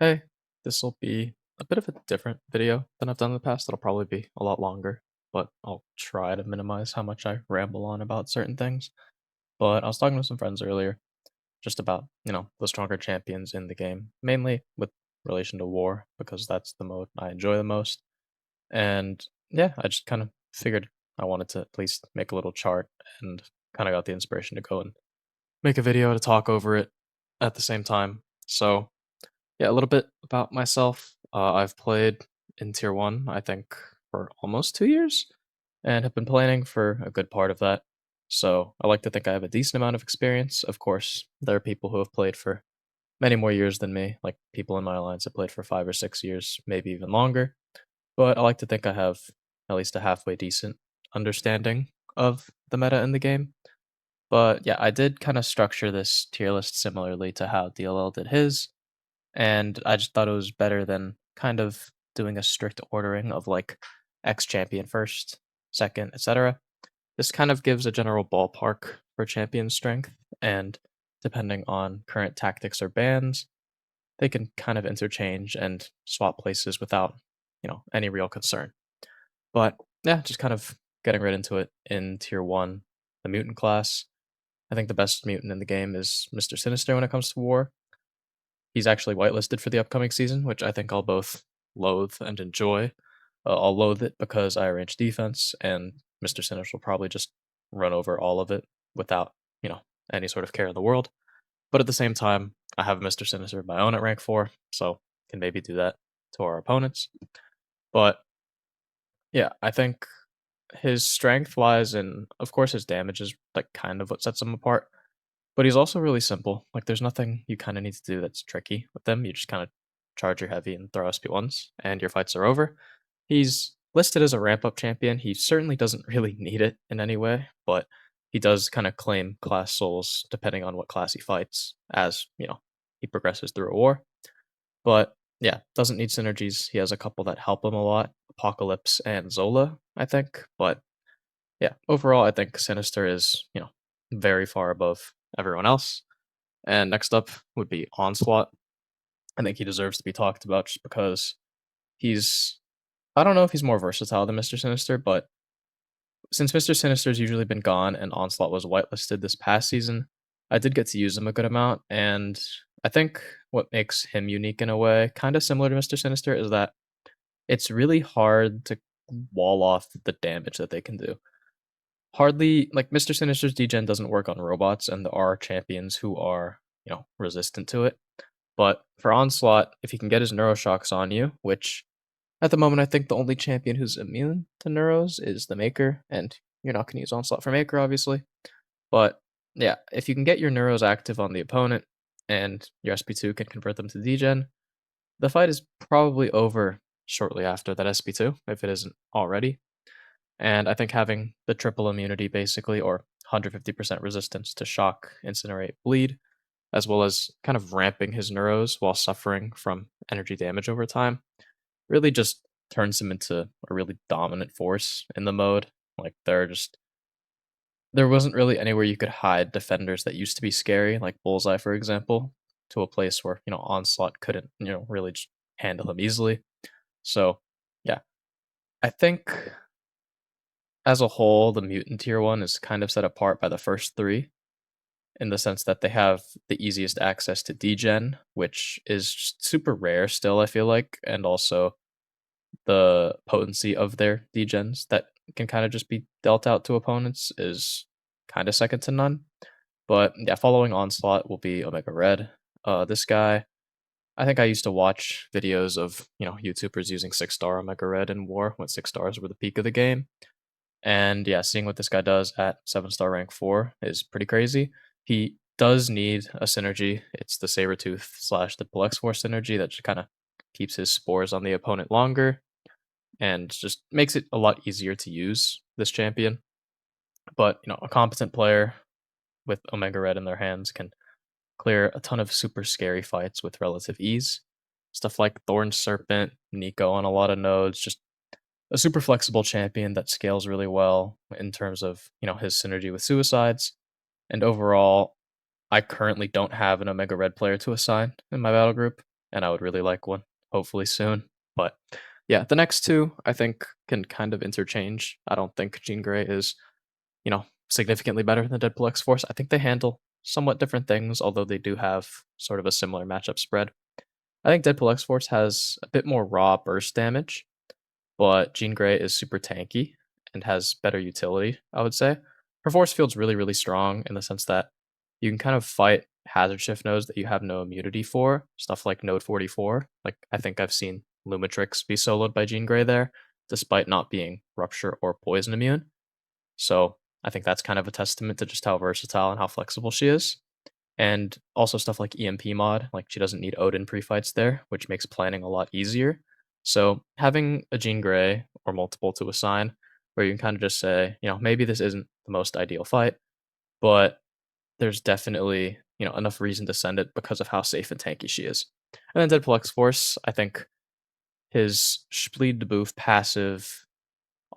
Hey, this will be a bit of a different video than I've done in the past. It'll probably be a lot longer, but I'll try to minimize how much I ramble on about certain things. But I was talking with some friends earlier just about, the stronger champions in the game, mainly with relation to war, because that's the mode I enjoy the most. And yeah, I just kind of figured I wanted to at least make a little chart and kind of got the inspiration to go and make a video to talk over it at the same time. So yeah, a little bit about myself. I've played in Tier 1, I think, for almost 2 years, and have been planning for a good part of that. So I like to think I have a decent amount of experience. Of course, there are people who have played for many more years than me, like people in my alliance have played for 5 or 6 years, maybe even longer. But I like to think I have at least a halfway decent understanding of the meta in the game. But yeah, I did kind of structure this tier list similarly to how DLL did his, and I just thought it was better than kind of doing a strict ordering of like X champion first, second, etc. This kind of gives a general ballpark for champion strength, and depending on current tactics or bans, they can kind of interchange and swap places without, any real concern. But yeah, just kind of getting right into it in tier 1, the mutant class. I think the best mutant in the game is Mr. Sinister when it comes to war. He's actually whitelisted for the upcoming season, which I think I'll both loathe and enjoy. I'll loathe it because I arrange defense, and Mr. Sinister will probably just run over all of it without, any sort of care in the world. But at the same time, I have Mr. Sinister of my own at rank 4, so can maybe do that to our opponents. But yeah, I think his strength lies in, of course, his damage is like kind of what sets him apart. But he's also really simple. Like, there's nothing you kind of need to do that's tricky with them. You just kind of charge your heavy and throw SP1s, and your fights are over. He's listed as a ramp up champion. He certainly doesn't really need it in any way, but he does kind of claim class souls depending on what class he fights as, he progresses through a war. But yeah, doesn't need synergies. He has a couple that help him a lot, Apocalypse and Zola, I think. But yeah, overall, I think Sinister is, very far above everyone else. And next up would be Onslaught. I think he deserves to be talked about just because he's I don't know if he's more versatile than Mr. Sinister, but since Mr. Sinister's usually been gone and Onslaught was whitelisted this past season, I did get to use him a good amount, and I think what makes him unique in a way, kind of similar to Mr. Sinister, is that it's really hard to wall off the damage that they can do. Hardly like Mr. Sinister's degen doesn't work on robots, and there are champions who are, resistant to it. But for Onslaught, if he can get his Neuroshocks on you, which at the moment I think the only champion who's immune to Neuros is the Maker, and you're not going to use Onslaught for Maker, obviously. But yeah, if you can get your Neuros active on the opponent, and your SP2 can convert them to degen, the fight is probably over shortly after that SP2, if it isn't already. And I think having the triple immunity basically, or 150% resistance to shock, incinerate, bleed, as well as kind of ramping his neuros while suffering from energy damage over time, really just turns him into a really dominant force in the mode. Like there wasn't really anywhere you could hide defenders that used to be scary, like Bullseye, for example, to a place where, Onslaught couldn't, really just handle him easily. So yeah, I think as a whole, the mutant tier 1 is kind of set apart by the first 3 in the sense that they have the easiest access to degen, which is just super rare still, I feel like, and also the potency of their degens that can kind of just be dealt out to opponents is kind of second to none. But yeah, following Onslaught will be Omega Red. This guy, I think I used to watch videos of, YouTubers using 6-star Omega Red in War when 6 stars were the peak of the game. And yeah, seeing what this guy does at 7-star rank 4 is pretty crazy. He does need a synergy. It's the Sabertooth slash the Plex Force synergy that just kind of keeps his spores on the opponent longer and just makes it a lot easier to use this champion. But, a competent player with Omega Red in their hands can clear a ton of super scary fights with relative ease. Stuff like Thorn Serpent, Nico on a lot of nodes, just a super flexible champion that scales really well in terms of, his synergy with suicides. And overall, I currently don't have an Omega Red player to assign in my battle group, and I would really like one, hopefully soon. But yeah, the next two I think can kind of interchange. I don't think Jean Grey is, significantly better than Deadpool X Force. I think they handle somewhat different things, although they do have sort of a similar matchup spread. I think Deadpool X Force has a bit more raw burst damage, but Jean Grey is super tanky and has better utility, I would say. Her force field's really, really strong in the sense that you can kind of fight hazard shift nodes that you have no immunity for, stuff like node 44. Like, I think I've seen Lumitrix be soloed by Jean Grey there, despite not being rupture or poison immune. So I think that's kind of a testament to just how versatile and how flexible she is. And also stuff like EMP mod, like she doesn't need Odin pre-fights there, which makes planning a lot easier. So having a Jean Grey or multiple to assign, where you can kind of just say, maybe this isn't the most ideal fight, but there's definitely, enough reason to send it because of how safe and tanky she is. And then Deadpool X Force, I think his Spleed to Boof passive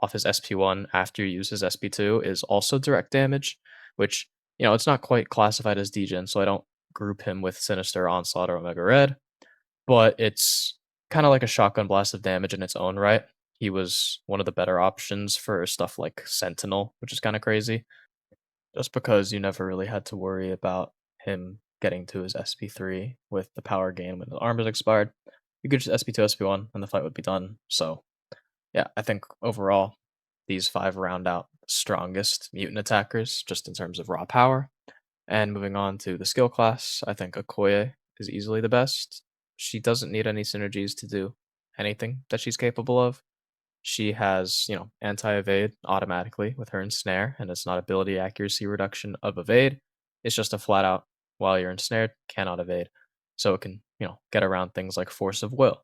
off his SP1 after you use his SP2 is also direct damage, which, it's not quite classified as degen, so I don't group him with Sinister, Onslaught, or Omega Red, but it's kind of like a shotgun blast of damage in its own right. He was one of the better options for stuff like Sentinel, which is kind of crazy, just because you never really had to worry about him getting to his SP3 with the power gain when the armor is expired. You could just SP2, SP1, and the fight would be done. So yeah, I think overall, these five round out the strongest mutant attackers just in terms of raw power. And moving on to the skill class, I think Okoye is easily the best. She doesn't need any synergies to do anything that she's capable of. She has, anti-evade automatically with her ensnare, and it's not ability accuracy reduction of evade. It's just a flat out while you're ensnared, cannot evade. So it can, get around things like force of will.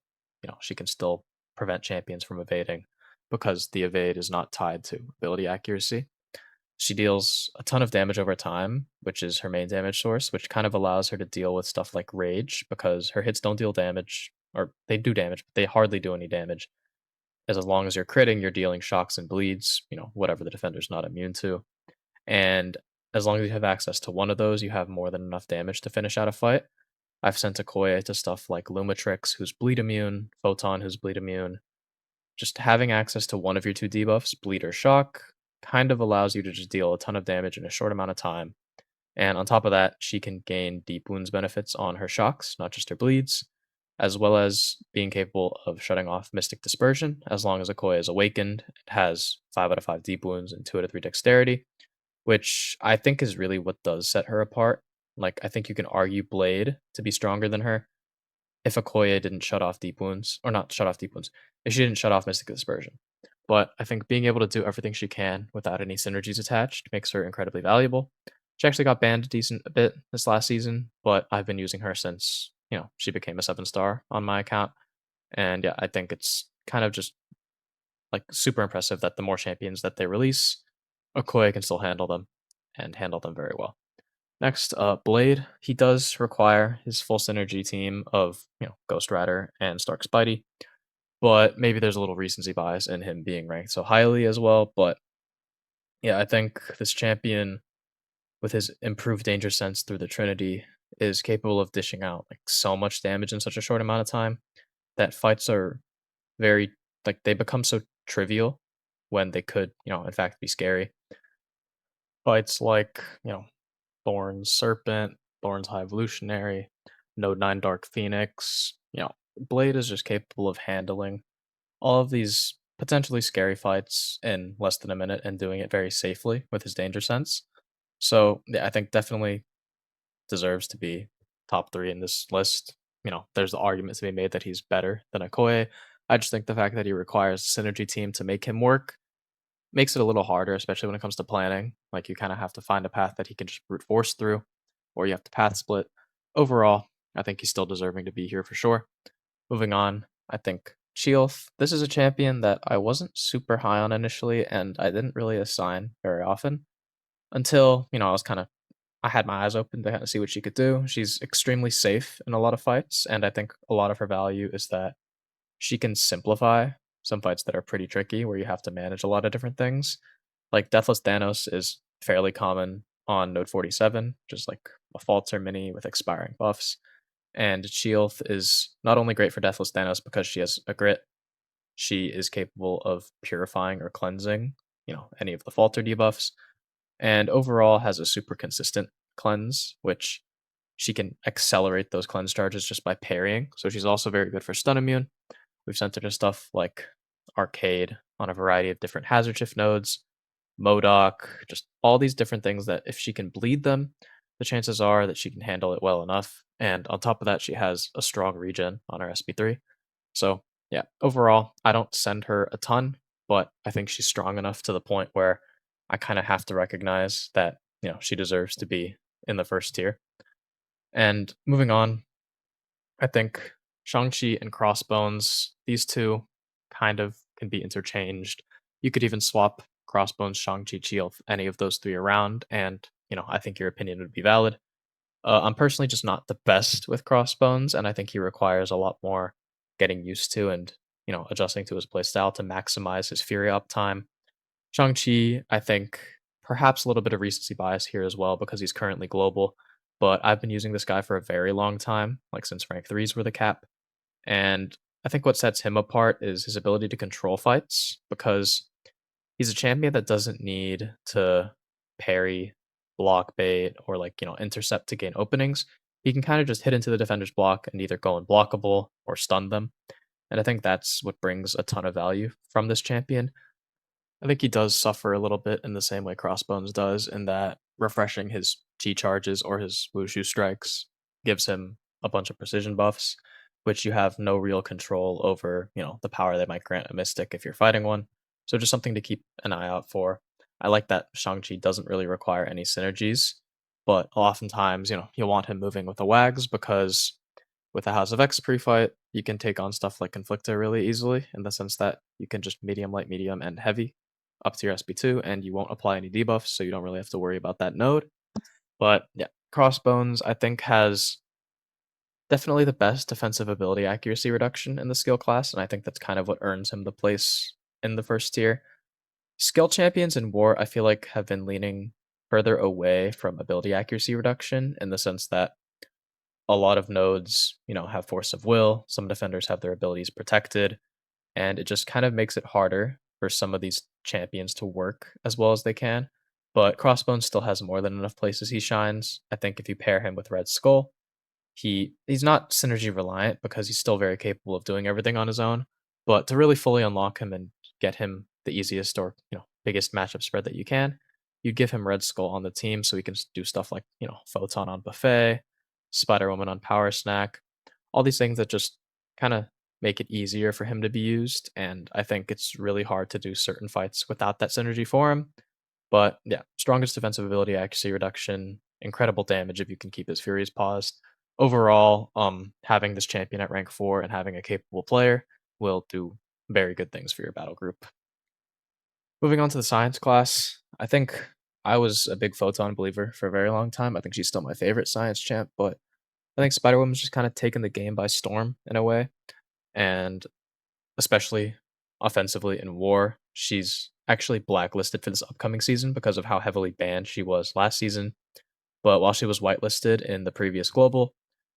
She can still prevent champions from evading because the evade is not tied to ability accuracy. She deals a ton of damage over time, which is her main damage source, which kind of allows her to deal with stuff like rage because her hits don't deal damage, or they do damage, but they hardly do any damage as long as you're critting, you're dealing shocks and bleeds, whatever the defender's not immune to. And as long as you have access to one of those, you have more than enough damage to finish out a fight. I've sent Okoye to stuff like Lumitrix, who's bleed immune, Photon, who's bleed immune. Just having access to one of your two debuffs, bleed or shock, kind of allows you to just deal a ton of damage in a short amount of time. And on top of that, she can gain deep wounds benefits on her shocks, not just her bleeds, as well as being capable of shutting off Mystic Dispersion. As long as Okoye is awakened, it has 5 out of 5 deep wounds and 2 out of 3 dexterity, which I think is really what does set her apart. Like, I think you can argue Blade to be stronger than her if Okoye didn't shut off deep wounds, or not shut off deep wounds, if she didn't shut off Mystic Dispersion. But I think being able to do everything she can without any synergies attached makes her incredibly valuable. She actually got banned a bit this last season, but I've been using her since, she became a 7-star on my account. And yeah, I think it's kind of just like super impressive that the more champions that they release, Okoye can still handle them and handle them very well. Next, Blade. He does require his full synergy team of, Ghost Rider and Stark Spidey, but maybe there's a little recency bias in him being ranked so highly as well. But yeah, I think this champion, with his improved danger sense through the Trinity, is capable of dishing out like so much damage in such a short amount of time that fights are very like they become so trivial when they could, in fact be scary. Fights like, Thorn's Serpent, Thorn's High Evolutionary, Node 9 Dark Phoenix, Blade is just capable of handling all of these potentially scary fights in less than a minute and doing it very safely with his danger sense. So yeah, I think definitely deserves to be top 3 in this list. There's the argument to be made that he's better than Okoye. I just think the fact that he requires a synergy team to make him work makes it a little harder, especially when it comes to planning. Like, you kind of have to find a path that he can just brute force through, or you have to path split. Overall, I think he's still deserving to be here for sure. Moving on, I think Sheolf. This is a champion that I wasn't super high on initially, and I didn't really assign very often until, I had my eyes open to kind of see what she could do. She's extremely safe in a lot of fights, and I think a lot of her value is that she can simplify some fights that are pretty tricky where you have to manage a lot of different things. Like Deathless Thanos is fairly common on Node 47, just like a Falter mini with expiring buffs. And Sheilth is not only great for Deathless Thanos because she has a grit, she is capable of purifying or cleansing, any of the falter debuffs, and overall has a super consistent cleanse, which she can accelerate those cleanse charges just by parrying. So she's also very good for stun immune. We've sent her to stuff like Arcade on a variety of different hazard shift nodes, Modoc, just all these different things that if she can bleed them, the chances are that she can handle it well enough. And on top of that, she has a strong regen on her SP3. So, yeah, overall, I don't send her a ton, but I think she's strong enough to the point where I kind of have to recognize that, she deserves to be in the first tier. And moving on, I think Shang-Chi and Crossbones, these two kind of can be interchanged. You could even swap Crossbones, Shang-Chi, Chill, any of those three around, and, I think your opinion would be valid. I'm personally just not the best with Crossbones, and I think he requires a lot more getting used to and, adjusting to his playstyle to maximize his Fury uptime. Shang-Chi, I think perhaps a little bit of recency bias here as well because he's currently global, but I've been using this guy for a very long time, like since rank 3s were the cap. And I think what sets him apart is his ability to control fights because he's a champion that doesn't need to parry, block bait, or intercept to gain openings. He can kind of just hit into the defender's block and either go unblockable or stun them. And I think that's what brings a ton of value from this champion. I think he does suffer a little bit in the same way Crossbones does, in that refreshing his G charges or his Wushu strikes gives him a bunch of precision buffs, which you have no real control over, the power they might grant a Mystic if you're fighting one. So just something to keep an eye out for. I like that Shang-Chi doesn't really require any synergies, but oftentimes, you'll want him moving with the Wags because with the House of X pre-fight, you can take on stuff like Conflictor really easily in the sense that you can just medium, light, medium, and heavy up to your SB2, and you won't apply any debuffs, so you don't really have to worry about that node. But yeah, Crossbones, I think, has definitely the best defensive ability accuracy reduction in the skill class, and I think that's kind of what earns him the place in the first tier. Skill champions in War, I feel like, have been leaning further away from ability accuracy reduction in the sense that a lot of nodes, have force of will. Some defenders have their abilities protected, and it just kind of makes it harder for some of these champions to work as well as they can. But Crossbones still has more than enough places he shines. I think if you pair him with Red Skull, he's not synergy reliant because he's still very capable of doing everything on his own. But to really fully unlock him and get him the easiest or biggest matchup spread that you can, you give him Red Skull on the team so he can do stuff like Photon on Buffet, Spider Woman on Power Snack, all these things that just kind of make it easier for him to be used. And I think it's really hard to do certain fights without that synergy for him. But yeah, strongest defensive ability, accuracy reduction, incredible damage if you can keep his Furies paused. Overall, having this champion at rank 4 and having a capable player will do very good things for your battle group. Moving on to the science class, I think I was a big Photon believer for a very long time. I think she's still my favorite science champ, but I think Spider Woman's just kind of taken the game by storm in a way. And especially offensively in War, she's actually blacklisted for this upcoming season because of how heavily banned she was last season. But while she was whitelisted in the previous global,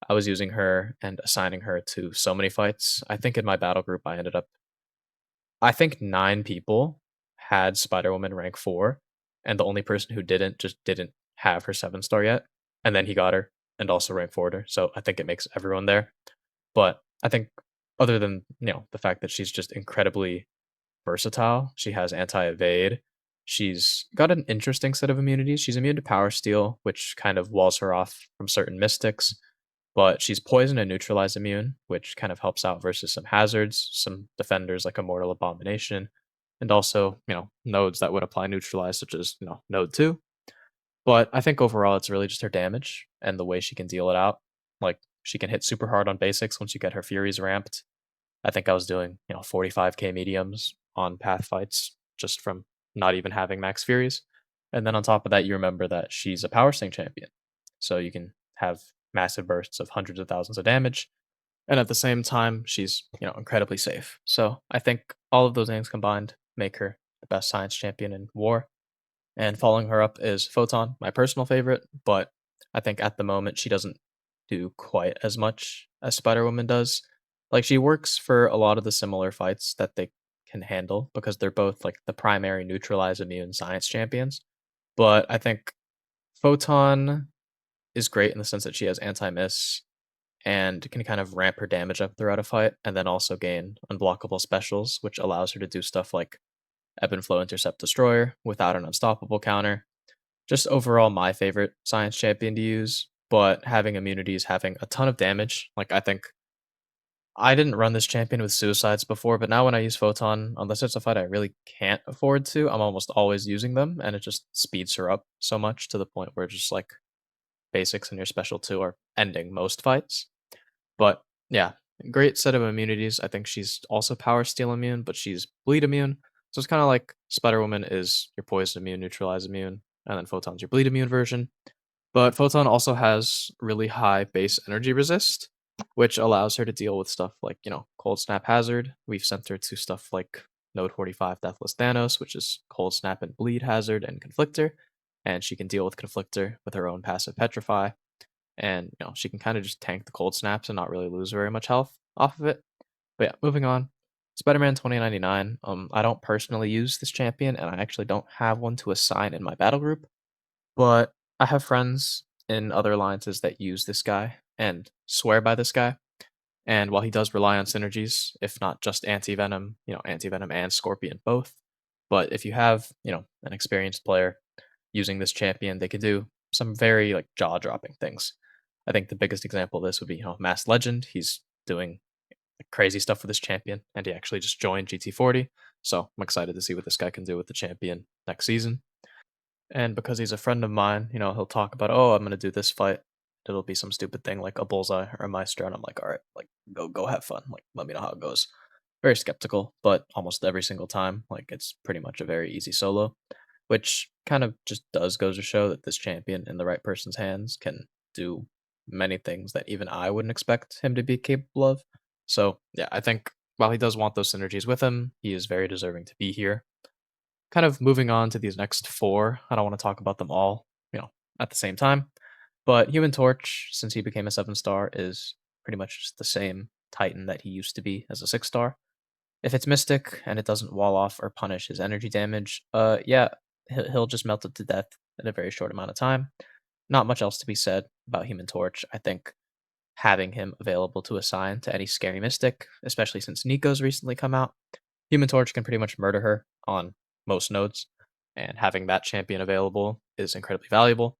I was using her and assigning her to so many fights. I think in my battle group, I think 9 people had Spider Woman rank 4, and the only person who didn't just didn't have her 7-star yet. And then he got her and also rank 4'd her. So I think it makes everyone there. But I think other than, the fact that she's just incredibly versatile, she has anti-evade. She's got an interesting set of immunities. She's immune to power steal, which kind of walls her off from certain mystics, but she's poison and neutralize immune, which kind of helps out versus some hazards, some defenders like Immortal Abomination, and also, nodes that would apply neutralize, such as, node 2. But I think overall it's really just her damage and the way she can deal it out. Like, she can hit super hard on basics once you get her Furies ramped. I think I was doing, 45k mediums on path fights just from not even having max Furies. And then on top of that, you remember that she's a power sting champion. So you can have massive bursts of hundreds of thousands of damage. And at the same time, she's, incredibly safe. So I think all of those things combined make her the best science champion in War. And following her up is Photon, my personal favorite, but I think at the moment she doesn't do quite as much as Spider Woman does. Like, she works for a lot of the similar fights that they can handle because they're both like the primary neutralize immune science champions. But I think Photon is great in the sense that she has anti miss and can kind of ramp her damage up throughout a fight, and then also gain unblockable specials, which allows her to do stuff like Ebb and Flow Intercept Destroyer without an unstoppable counter. Just overall, my favorite science champion to use, but having immunities, having a ton of damage. Like, I think I didn't run this champion with suicides before, but now when I use Photon, unless it's a fight I really can't afford to, I'm almost always using them, and it just speeds her up so much to the point where just like basics and your special 2 are ending most fights. But yeah, great set of immunities. I think she's also power steal immune, but she's bleed immune. So it's kind of like Spider Woman is your poison immune, neutralize immune, and then Photon's your bleed immune version. But Photon also has really high base energy resist, which allows her to deal with stuff like, Cold Snap Hazard. We've sent her to stuff like Node 45 Deathless Thanos, which is Cold Snap and Bleed Hazard and Conflictor. And she can deal with Conflictor with her own passive Petrify, and she can kind of just tank the cold snaps and not really lose very much health off of it. But yeah, moving on. Spider-Man 2099. I don't personally use this champion, and I actually don't have one to assign in my battle group, but I have friends in other alliances that use this guy and swear by this guy. And while he does rely on synergies, if not just anti-venom, anti-venom and scorpion both. But if you have, an experienced player using this champion, they can do some very like jaw-dropping things. I think the biggest example of this would be, Mass Legend. He's doing like, crazy stuff with this champion, and he actually just joined GT40. So I'm excited to see what this guy can do with the champion next season. And because he's a friend of mine, he'll talk about, oh, I'm gonna do this fight. It'll be some stupid thing like a bullseye or a maestro, and I'm like, all right, like go have fun. Like, let me know how it goes. Very skeptical, but almost every single time, like it's pretty much a very easy solo, which kind of just does goes to show that this champion in the right person's hands can do many things that even I wouldn't expect him to be capable of. So yeah, I think while he does want those synergies with him, he is very deserving to be here. Kind of moving on to these next four, I don't want to talk about them all, at the same time. But Human Torch, since he became a 7-star, is pretty much just the same Titan that he used to be as a 6-star. If it's Mystic and it doesn't wall off or punish his energy damage, yeah, he'll just melt it to death in a very short amount of time. Not much else to be said about Human Torch. I think having him available to assign to any scary Mystic, especially since Nico's recently come out, Human Torch can pretty much murder her on most nodes, and having that champion available is incredibly valuable.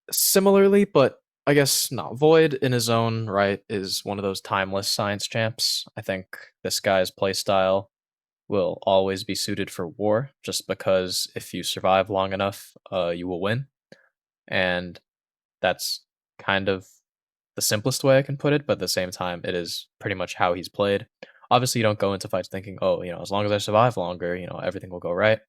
Similarly, but I guess not, Void in his own right is one of those timeless science champs. I think this guy's playstyle will always be suited for war, just because if you survive long enough, you will win. And that's kind of the simplest way I can put it, but at the same time, it is pretty much how he's played. Obviously, you don't go into fights thinking, oh, as long as I survive longer, everything will go right.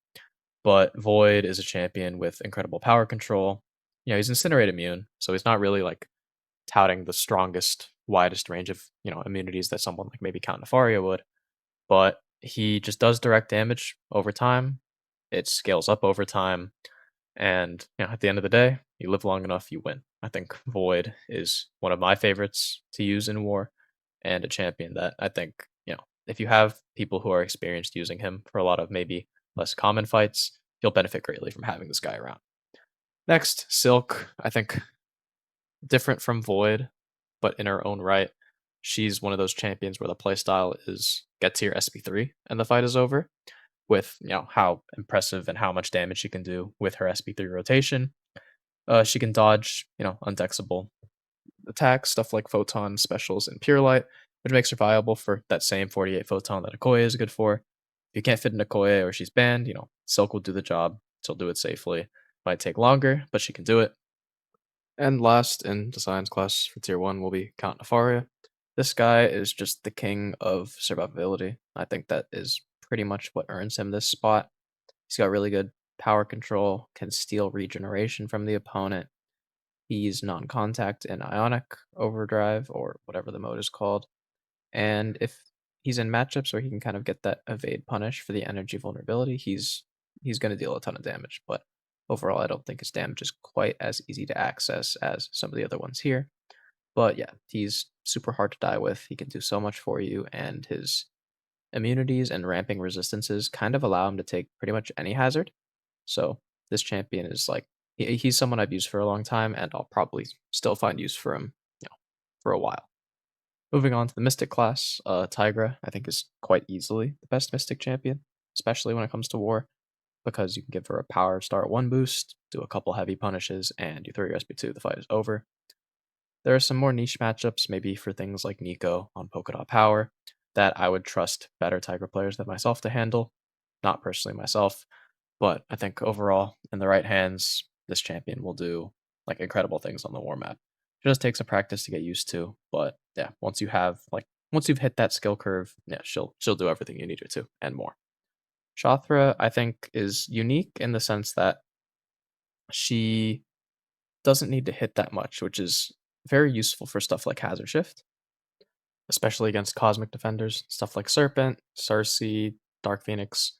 But Void is a champion with incredible power control. He's Incinerate immune, so he's not really like touting the strongest, widest range of, immunities that someone like maybe Count Nefaria would, but he just does direct damage over time. It scales up over time, and at the end of the day, you live long enough, you win. I think Void is one of my favorites to use in war, and a champion that I think, if you have people who are experienced using him for a lot of maybe less common fights, you'll benefit greatly from having this guy around. Next, Silk. I think different from Void, but in her own right, she's one of those champions where the playstyle is get to your SP3 and the fight is over, with how impressive and how much damage she can do with her SP3 rotation. She can dodge undexable attacks, stuff like photon specials and pure light, which makes her viable for that same 48 photon that Okoye is good for. If you can't fit in Okoye or she's banned, Silk will do the job. She'll do it safely. Might take longer, but she can do it. And last in the science class for tier 1 will be Count Nefaria. This guy is just the king of survivability. I think that is pretty much what earns him this spot. He's got really good power control, can steal regeneration from the opponent. He's non-contact in Ionic Overdrive, or whatever the mode is called. And if he's in matchups where he can kind of get that evade punish for the energy vulnerability, he's going to deal a ton of damage. But overall, I don't think his damage is quite as easy to access as some of the other ones here. But yeah, he's super hard to die with. He can do so much for you, and his immunities and ramping resistances kind of allow him to take pretty much any hazard. So this champion is like he's someone I've used for a long time, and I'll probably still find use for him, for a while. Moving on to the Mystic class, Tigra I think is quite easily the best Mystic champion, especially when it comes to war, because you can give her a power start 1 boost, do a couple heavy punishes, and you throw your SP2, the fight is over. There are some more niche matchups, maybe for things like Nico on Polka Dot Power, that I would trust better Tiger players than myself to handle. Not personally myself, but I think overall, in the right hands, this champion will do like incredible things on the war map. It just takes some practice to get used to, but yeah, once you've hit that skill curve, yeah, she'll do everything you need her to and more. Shothra, I think, is unique in the sense that she doesn't need to hit that much, which is very useful for stuff like Hazard Shift, especially against Cosmic Defenders, stuff like Serpent, Cersei, Dark Phoenix.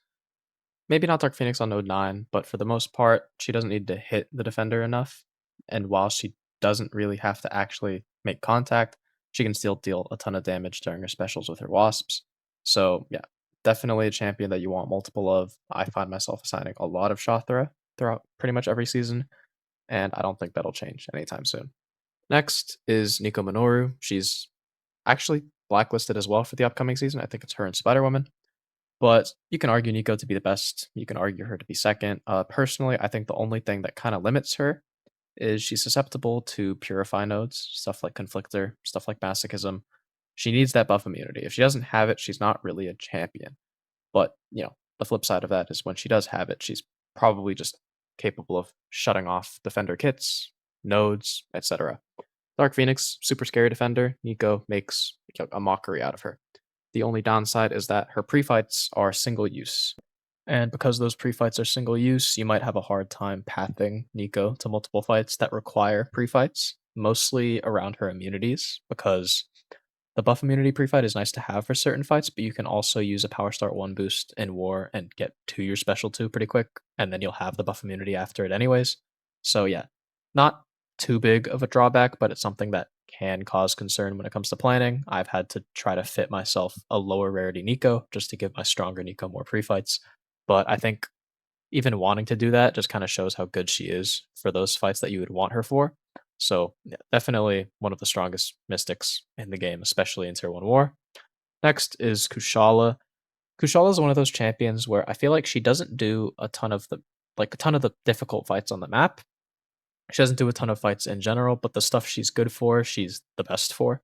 Maybe not Dark Phoenix on Node 9, but for the most part, she doesn't need to hit the defender enough. And while she doesn't really have to actually make contact, she can still deal a ton of damage during her specials with her wasps. So, yeah, definitely a champion that you want multiple of. I find myself assigning a lot of Shothra throughout pretty much every season, and I don't think that'll change anytime soon. Next is Nico Minoru. She's actually blacklisted as well for the upcoming season. I think it's her and Spider Woman. But you can argue Nico to be the best. You can argue her to be second. Personally, I think the only thing that kind of limits her is she's susceptible to purify nodes, stuff like Conflictor, stuff like Masochism. She needs that buff immunity. If she doesn't have it, she's not really a champion. But, the flip side of that is when she does have it, she's probably just capable of shutting off defender kits, nodes, etc. Dark Phoenix, super scary defender. Nico makes a mockery out of her. The only downside is that her pre-fights are single use. And because those pre-fights are single use, you might have a hard time pathing Nico to multiple fights that require pre-fights, mostly around her immunities, because the buff immunity pre-fight is nice to have for certain fights, but you can also use a power start 1 boost in war and get to your special 2 pretty quick, and then you'll have the buff immunity after it anyways. So yeah, not too big of a drawback, but it's something that can cause concern when it comes to planning. I've had to try to fit myself a lower rarity Nico just to give my stronger Nico more pre-fights. But I think even wanting to do that just kind of shows how good she is for those fights that you would want her for. So yeah, definitely one of the strongest mystics in the game, especially in Tier 1 War. Next is Kushala. Kushala is one of those champions where I feel like she doesn't do a ton of the difficult fights on the map. She doesn't do a ton of fights in general, but the stuff she's good for, she's the best for.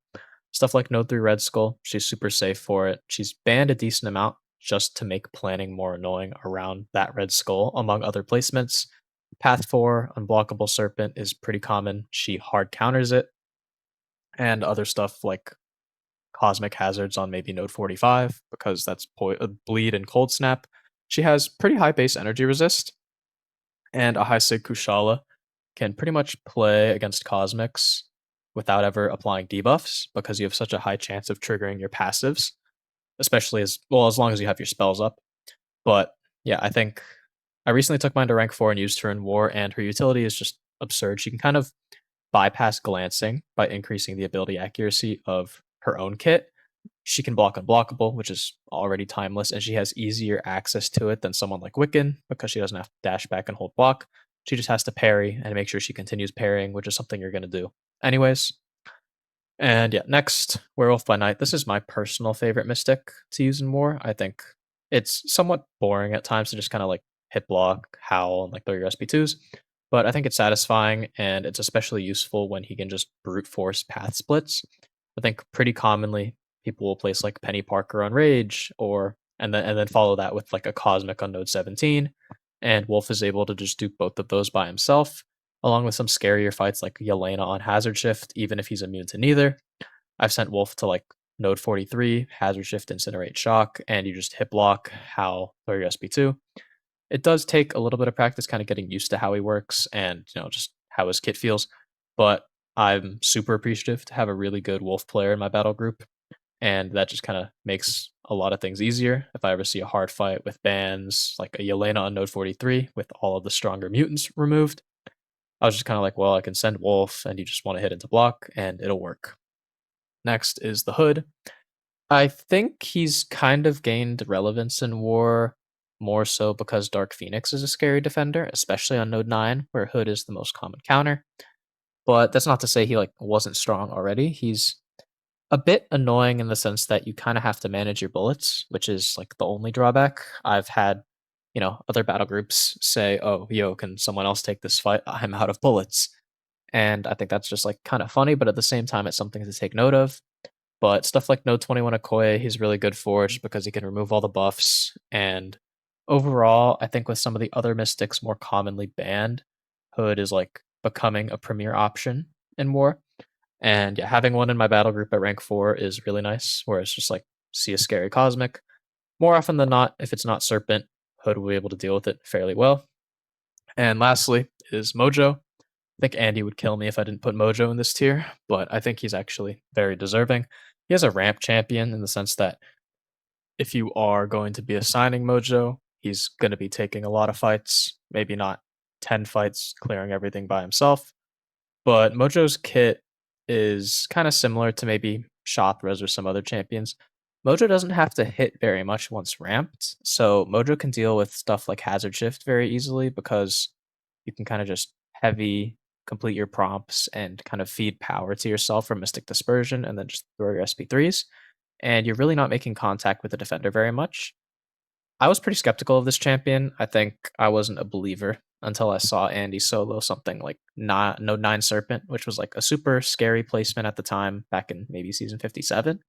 Stuff like Node 3 Red Skull, she's super safe for it. She's banned a decent amount just to make planning more annoying around that Red Skull, among other placements. Path 4, Unblockable Serpent is pretty common. She hard counters it, and other stuff like Cosmic Hazards on maybe Node 45, because that's Bleed and Cold Snap. She has pretty high base energy resist, and a high Sig Kushala can pretty much play against Cosmics without ever applying debuffs because you have such a high chance of triggering your passives, especially as long as you have your spells up. But yeah, I think I recently took mine to rank 4 and used her in war, and her utility is just absurd. She can kind of bypass glancing by increasing the ability accuracy of her own kit. She can block unblockable, which is already timeless, and she has easier access to it than someone like Wiccan because she doesn't have to dash back and hold block. She just has to parry and make sure she continues parrying, which is something you're going to do anyways. And yeah, next, Werewolf by Night. This is my personal favorite Mystic to use in war. I think it's somewhat boring at times to just kind of like hit block, howl, and like throw your SP2s. But I think it's satisfying, and it's especially useful when he can just brute force path splits. I think pretty commonly people will place like Penny Parker on Rage, and then follow that with like a Cosmic on Node 17. And Wolf is able to just do both of those by himself, along with some scarier fights like Yelena on Hazard Shift, even if he's immune to neither. I've sent Wolf to like Node 43, Hazard Shift, Incinerate, Shock, and you just hit block, Howl, throw your SP2. It does take a little bit of practice kind of getting used to how he works and, just how his kit feels, but I'm super appreciative to have a really good Wolf player in my battle group, and that just kind of makes a lot of things easier. If I ever see a hard fight with bans like a Yelena on Node 43 with all of the stronger mutants removed, I was just kind of like, well, I can send Wolf and you just want to hit into block and it'll work. Next is the Hood. I think he's kind of gained relevance in War more so because Dark Phoenix is a scary defender, especially on Node 9, where Hood is the most common counter. But that's not to say he like wasn't strong already. He's a bit annoying in the sense that you kind of have to manage your bullets, which is like the only drawback. I've had, other battle groups say, "Oh, yo, can someone else take this fight? I'm out of bullets." And I think that's just like kind of funny, but at the same time, it's something to take note of. But stuff like Node 21 Okoye, he's really good for just because he can remove all the buffs. And overall, I think with some of the other mystics more commonly banned, Hood is like becoming a premier option in War. And yeah, having one in my battle group at rank 4 is really nice, where it's just like see a scary cosmic. More often than not, if it's not Serpent, Hood will be able to deal with it fairly well. And lastly is Mojo. I think Andy would kill me if I didn't put Mojo in this tier, but I think he's actually very deserving. He has a ramp champion in the sense that if you are going to be assigning Mojo, he's going to be taking a lot of fights, maybe not 10 fights, clearing everything by himself. But Mojo's kit is kind of similar to maybe Shothras or some other champions. Mojo doesn't have to hit very much once ramped, so Mojo can deal with stuff like Hazard Shift very easily because you can kind of just heavy complete your prompts and kind of feed power to yourself from Mystic Dispersion and then just throw your SP3s. And you're really not making contact with the defender very much. I was pretty skeptical of this champion. I think I wasn't a believer until I saw Andy solo something like Node 9 Serpent, which was like a super scary placement at the time back in maybe season 57.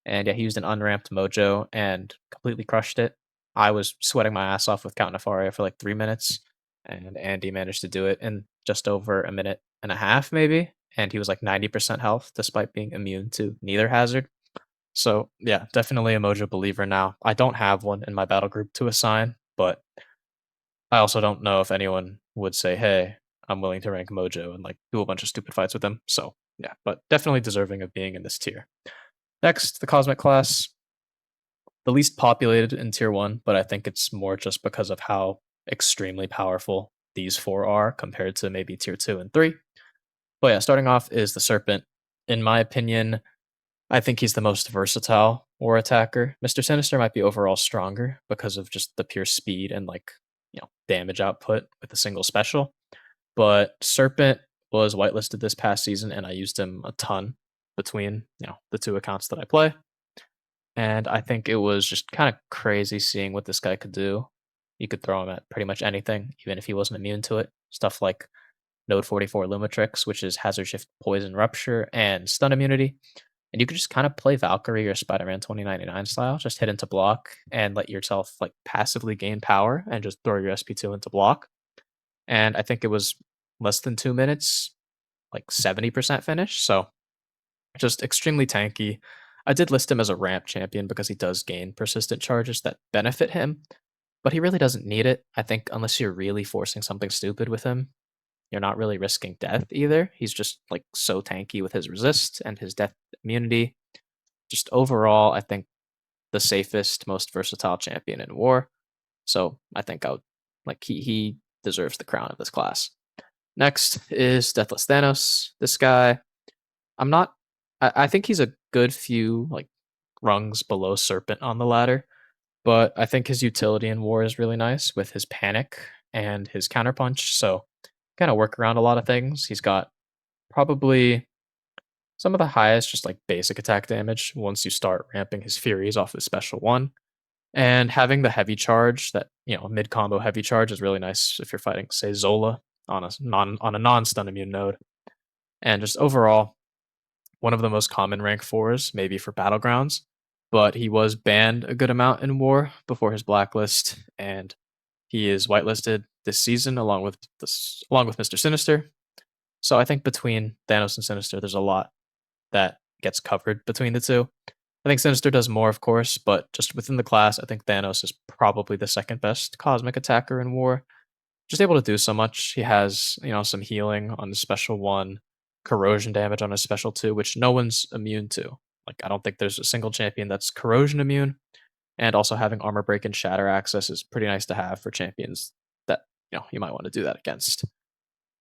And yeah, he used an unramped Mojo and completely crushed it. I was sweating my ass off with Count Nefaria for like 3 minutes, and Andy managed to do it in just over a minute and a half, maybe. And he was like 90% health despite being immune to neither hazard. So yeah, definitely a Mojo believer now. I don't have one in my battle group to assign, but I also don't know if anyone would say, "Hey, I'm willing to rank Mojo and like do a bunch of stupid fights with him." So yeah, but definitely deserving of being in this tier. Next, the Cosmic class, the least populated in tier 1, but I think it's more just because of how extremely powerful these four are compared to maybe tier 2 and 3. But yeah, starting off is the Serpent. In my opinion, I think he's the most versatile war attacker. Mr. Sinister might be overall stronger because of just the pure speed and like, damage output with a single special. But Serpent was whitelisted this past season and I used him a ton between, the two accounts that I play. And I think it was just kind of crazy seeing what this guy could do. You could throw him at pretty much anything, even if he wasn't immune to it. Stuff like Node 44 Lumitrix, which is Hazard Shift, Poison Rupture, and Stun Immunity. And you could just kind of play Valkyrie or Spider-Man 2099 style, just hit into block and let yourself like passively gain power and just throw your SP2 into block. And I think it was less than 2 minutes, like 70% finish. So just extremely tanky. I did list him as a ramp champion because he does gain persistent charges that benefit him, but he really doesn't need it. I think unless you're really forcing something stupid with him, you're not really risking death either. He's just like so tanky with his resist and his death immunity. Just overall, I think the safest, most versatile champion in war. So I think I would like he deserves the crown of this class. Next is Deathless Thanos. This guy, I'm not I think he's a good few like rungs below Serpent on the ladder, but I think his utility in war is really nice with his panic and his counterpunch. So kind of work around a lot of things. He's got probably some of the highest just like basic attack damage once you start ramping his Furies off his special one. And having the heavy charge that, mid combo heavy charge is really nice if you're fighting, say, Zola on a non stun immune node. And just overall, one of the most common rank fours, maybe for battlegrounds, but he was banned a good amount in war before his blacklist, and he is whitelisted this season along with Mr. Sinister. So I think between Thanos and Sinister, there's a lot that gets covered between the two. I think Sinister does more, of course, but just within the class, I think Thanos is probably the second best cosmic attacker in war. Just able to do so much. He has, some healing on his special one, corrosion damage on his special two, which no one's immune to. Like, I don't think there's a single champion that's corrosion immune. And also having armor break and shatter access is pretty nice to have for champions that, you might want to do that against.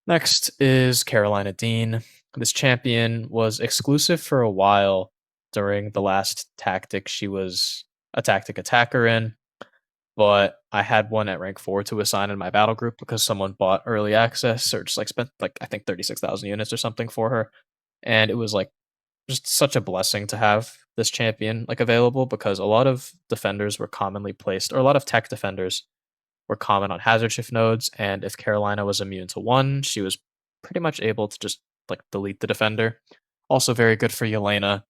Next is Carolina Dean. This champion was exclusive for a while during the last tactic she was a tactic attacker in, but I had one at rank 4 to assign in my battle group because someone bought early access or just like spent like I think 36,000 units or something for her. And it was like just such a blessing to have this champion like available because a lot of defenders were commonly placed, or a lot of tech defenders were common on hazard shift nodes, and if Carolina was immune to one, she was pretty much able to just like delete the defender. Also very good for Yelena.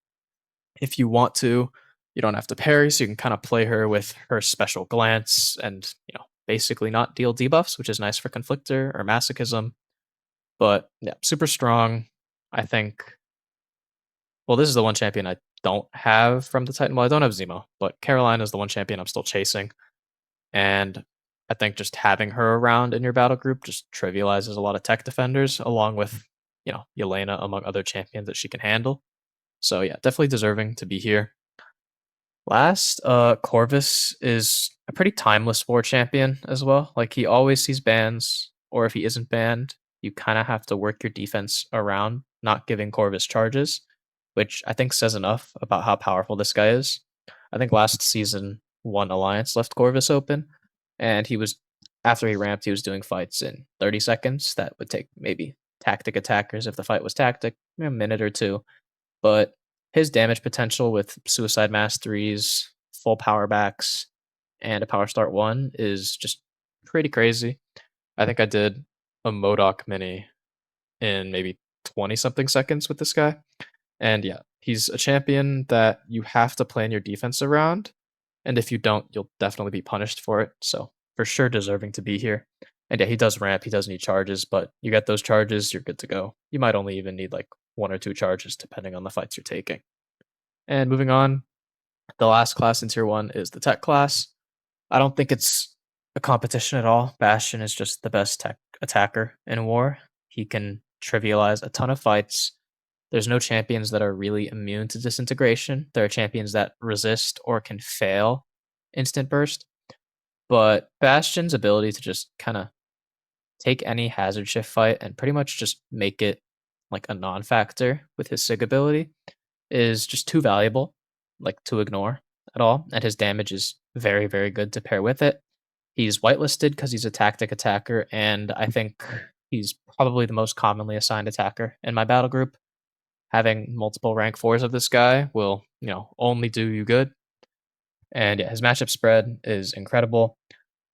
If you want to, you don't have to parry, so you can kind of play her with her special glance and, basically not deal debuffs, which is nice for Conflictor or Masochism. But yeah, super strong. I think well, this is the one champion I don't have from the Titan. Well, I don't have Zemo, but Carolina is the one champion I'm still chasing. And I think just having her around in your battle group just trivializes a lot of tech defenders, along with, Yelena among other champions that she can handle. So yeah, definitely deserving to be here. Last, Corvus is a pretty timeless war champion as well. Like he always sees bans, or if he isn't banned, you kind of have to work your defense around not giving Corvus charges, which I think says enough about how powerful this guy is. I think last season one alliance left Corvus open, and he was after he ramped, he was doing fights in 30 seconds. That would take maybe tactic attackers if the fight was tactic, a minute or two, but his damage potential with suicide masteries, full power backs, and a power start one is just pretty crazy. I think I did a Modoc mini in maybe 20 something seconds with this guy. And yeah, he's a champion that you have to plan your defense around. And if you don't, you'll definitely be punished for it. So for sure deserving to be here. And yeah, he does ramp, he does need charges, but you get those charges, you're good to go. You might only even need like one or two charges depending on the fights you're taking. And moving on, the last class in tier one is the tech class. I don't think it's a competition at all. Bastion is just the best tech attacker in war. He can trivialize a ton of fights. There's no champions that are really immune to disintegration. There are champions that resist or can fail instant burst. But Bastion's ability to just kind of take any hazard shift fight and pretty much just make it like a non factor with his SIG ability is just too valuable, like, to ignore at all, and his damage is very, very good to pair with it. He's whitelisted because he's a tactic attacker, and I think he's probably the most commonly assigned attacker in my battle group. Having multiple rank 4s of this guy will, only do you good, and yeah, his matchup spread is incredible.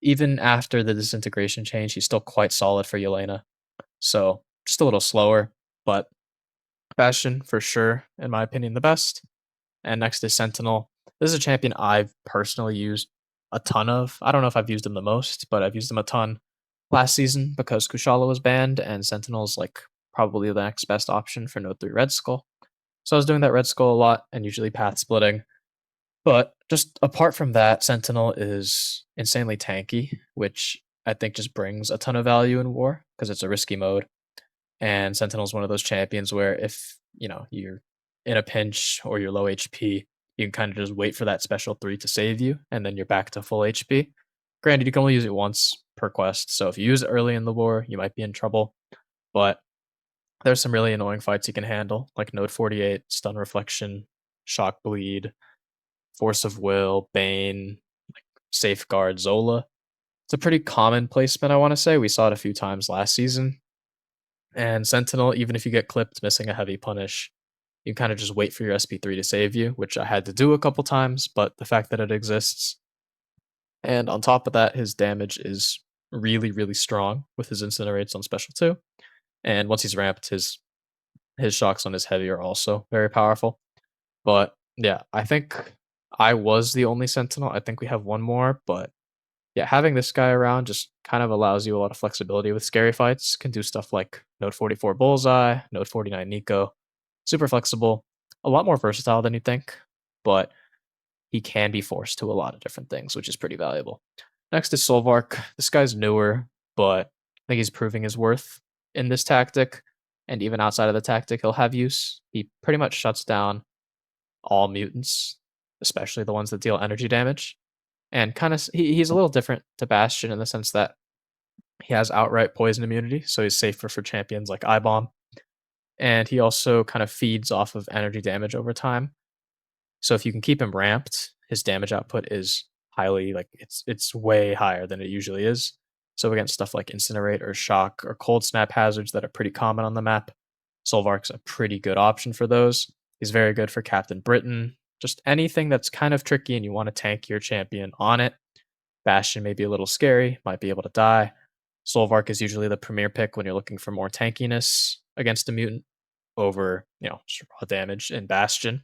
Even after the disintegration change, he's still quite solid for Yelena, so just a little slower, but Bastion, for sure, in my opinion, the best. And next is Sentinel. This is a champion I've personally used a ton of. I don't know if I've used him the most, but I've used him a ton last season because Kushala was banned, and Sentinel's like probably the next best option for Node 3 Red Skull. So I was doing that Red Skull a lot and usually path splitting. But just apart from that, Sentinel is insanely tanky, which I think just brings a ton of value in war because it's a risky mode. And Sentinel's one of those champions where if, you're in a pinch or you're low HP, you can kind of just wait for that special 3 to save you, and then you're back to full HP. Granted, you can only use it once per quest, so if you use it early in the war, you might be in trouble. But there's some really annoying fights you can handle, like Node 48, Stun Reflection, Shock Bleed, Force of Will, Bane, Safeguard, Zola. It's a pretty common placement, I want to say. We saw it a few times last season. And Sentinel, even if you get clipped missing a heavy punish, you kind of just wait for your SP3 to save you, which I had to do a couple times, but the fact that it exists. And on top of that, his damage is really, really strong with his incinerates on special 2. And once he's ramped, his shocks on his heavy are also very powerful. But yeah, I think I was the only Sentinel. I think we have one more, but yeah, having this guy around just kind of allows you a lot of flexibility with scary fights. Can do stuff like Node 44 Bullseye, Node 49 Nico. Super flexible, a lot more versatile than you think, but he can be forced to a lot of different things, which is pretty valuable. Next is Solvark. This guy's newer, but I think he's proving his worth in this tactic. And even outside of the tactic, he'll have use. He pretty much shuts down all mutants, especially the ones that deal energy damage. And kind of, he's a little different to Bastion in the sense that He has outright poison immunity, so he's safer for champions like Bomb. And he also kind of feeds off of energy damage over time. So if you can keep him ramped, his damage output is highly like it's way higher than it usually is. So against stuff like Incinerate or Shock or Cold Snap hazards that are pretty common on the map, Solvark's a pretty good option for those. He's very good for Captain Britain. Just anything that's kind of tricky and you want to tank your champion on it. Bastion may be a little scary, might be able to die. Solvark is usually the premier pick when you're looking for more tankiness against a mutant over, just raw damage in Bastion.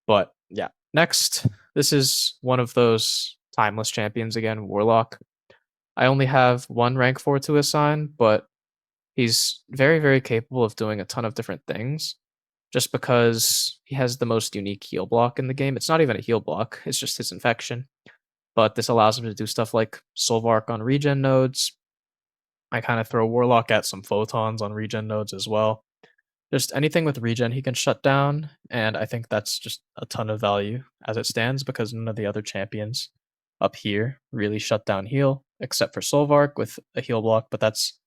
But yeah, next, this is one of those timeless champions again, Warlock. I only have one rank 4 to assign, but he's very, very capable of doing a ton of different things just because he has the most unique heal block in the game. It's not even a heal block, it's just his infection. But this allows him to do stuff like Solvark on regen nodes. I kind of throw Warlock at some photons on regen nodes as well. Just anything with regen he can shut down, and I think that's just a ton of value as it stands because none of the other champions up here really shut down heal, except for Solvark with a heal block, but that's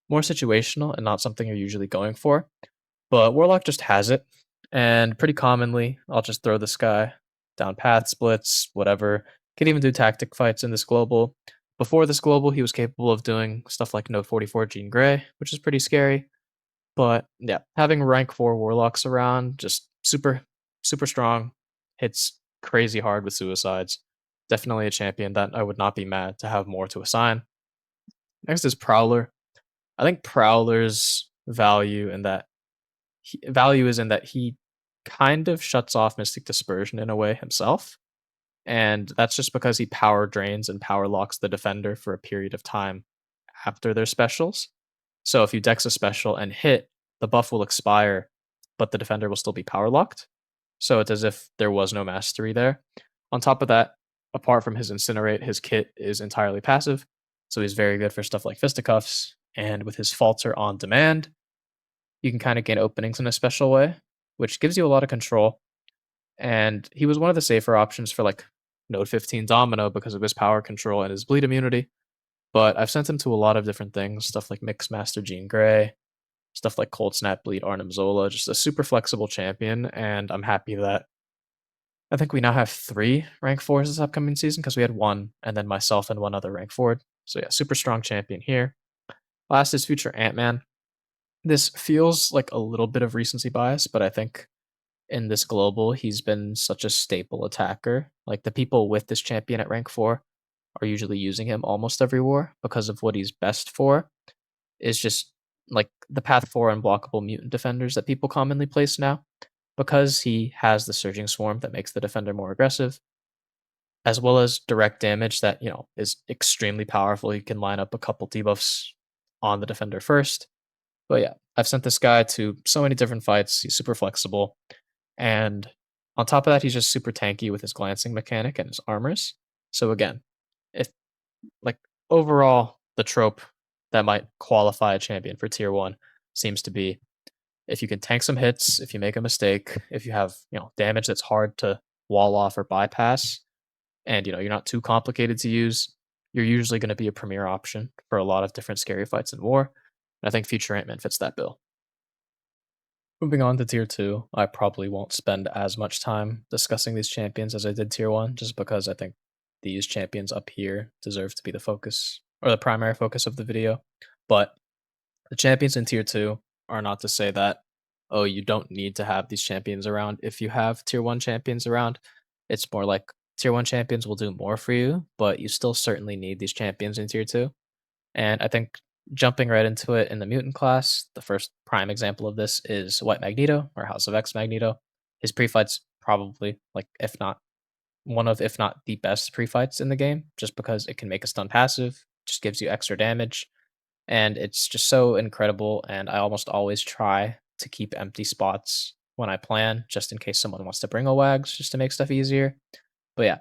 more situational and not something you're usually going for. But Warlock just has it, and pretty commonly I'll just throw this guy down path splits, whatever. Can even do tactic fights in this global. Before this global, he was capable of doing stuff like Node 44 Jean Grey, which is pretty scary. But yeah, having rank 4 warlocks around, just super, super strong, hits crazy hard with suicides. Definitely a champion that I would not be mad to have more to assign. Next is Prowler. I think Prowler's value is in that he kind of shuts off Mystic Dispersion in a way himself. And that's just because he power drains and power locks the defender for a period of time after their specials. So if you dex a special and hit, the buff will expire, but the defender will still be power locked. So it's as if there was no mastery there. On top of that, apart from his incinerate, his kit is entirely passive. So he's very good for stuff like fisticuffs. And with his falter on demand, you can kind of gain openings in a special way, which gives you a lot of control. And he was one of the safer options for like Node 15 Domino because of his power control and his bleed immunity. But I've sent him to a lot of different things, stuff like Mixmaster Jean Grey, stuff like Cold Snap Bleed Arnim Zola, just a super flexible champion, and I'm happy that I think we now have 3 rank 4s this upcoming season because we had 1 and then myself and 1 other rank 4. So yeah, super strong champion here. Last is Future Ant-Man. This feels like a little bit of recency bias, but I think in this global, he's been such a staple attacker. Like the people with this champion at rank 4 are usually using him almost every war because of what he's best for is just like the path 4 unblockable mutant defenders that people commonly place now. Because he has the surging swarm that makes the defender more aggressive, as well as direct damage that, is extremely powerful. You can line up a couple debuffs on the defender first. But yeah, I've sent this guy to so many different fights. He's super flexible. And on top of that, he's just super tanky with his glancing mechanic and his armors. So again, if like overall, the trope that might qualify a champion for tier 1 seems to be if you can tank some hits, if you make a mistake, if you have, damage that's hard to wall off or bypass, and you're not too complicated to use, you're usually going to be a premier option for a lot of different scary fights in war. And I think Future Ant-Man fits that bill. Moving on to tier 2, I probably won't spend as much time discussing these champions as I did tier 1, just because I think these champions up here deserve to be the focus or the primary focus of the video. But the champions in tier 2 are not to say that, oh, you don't need to have these champions around if you have tier 1 champions around. It's more like tier 1 champions will do more for you, but you still certainly need these champions in tier 2. And I think jumping right into it in the mutant class, the first prime example of this is White Magneto or House of X Magneto. His pre-fights probably like if not one of if not the best pre-fights in the game, just because it can make a stun passive, just gives you extra damage, and it's just so incredible. And I almost always try to keep empty spots when I plan, just in case someone wants to bring a wags, just to make stuff easier. But yeah,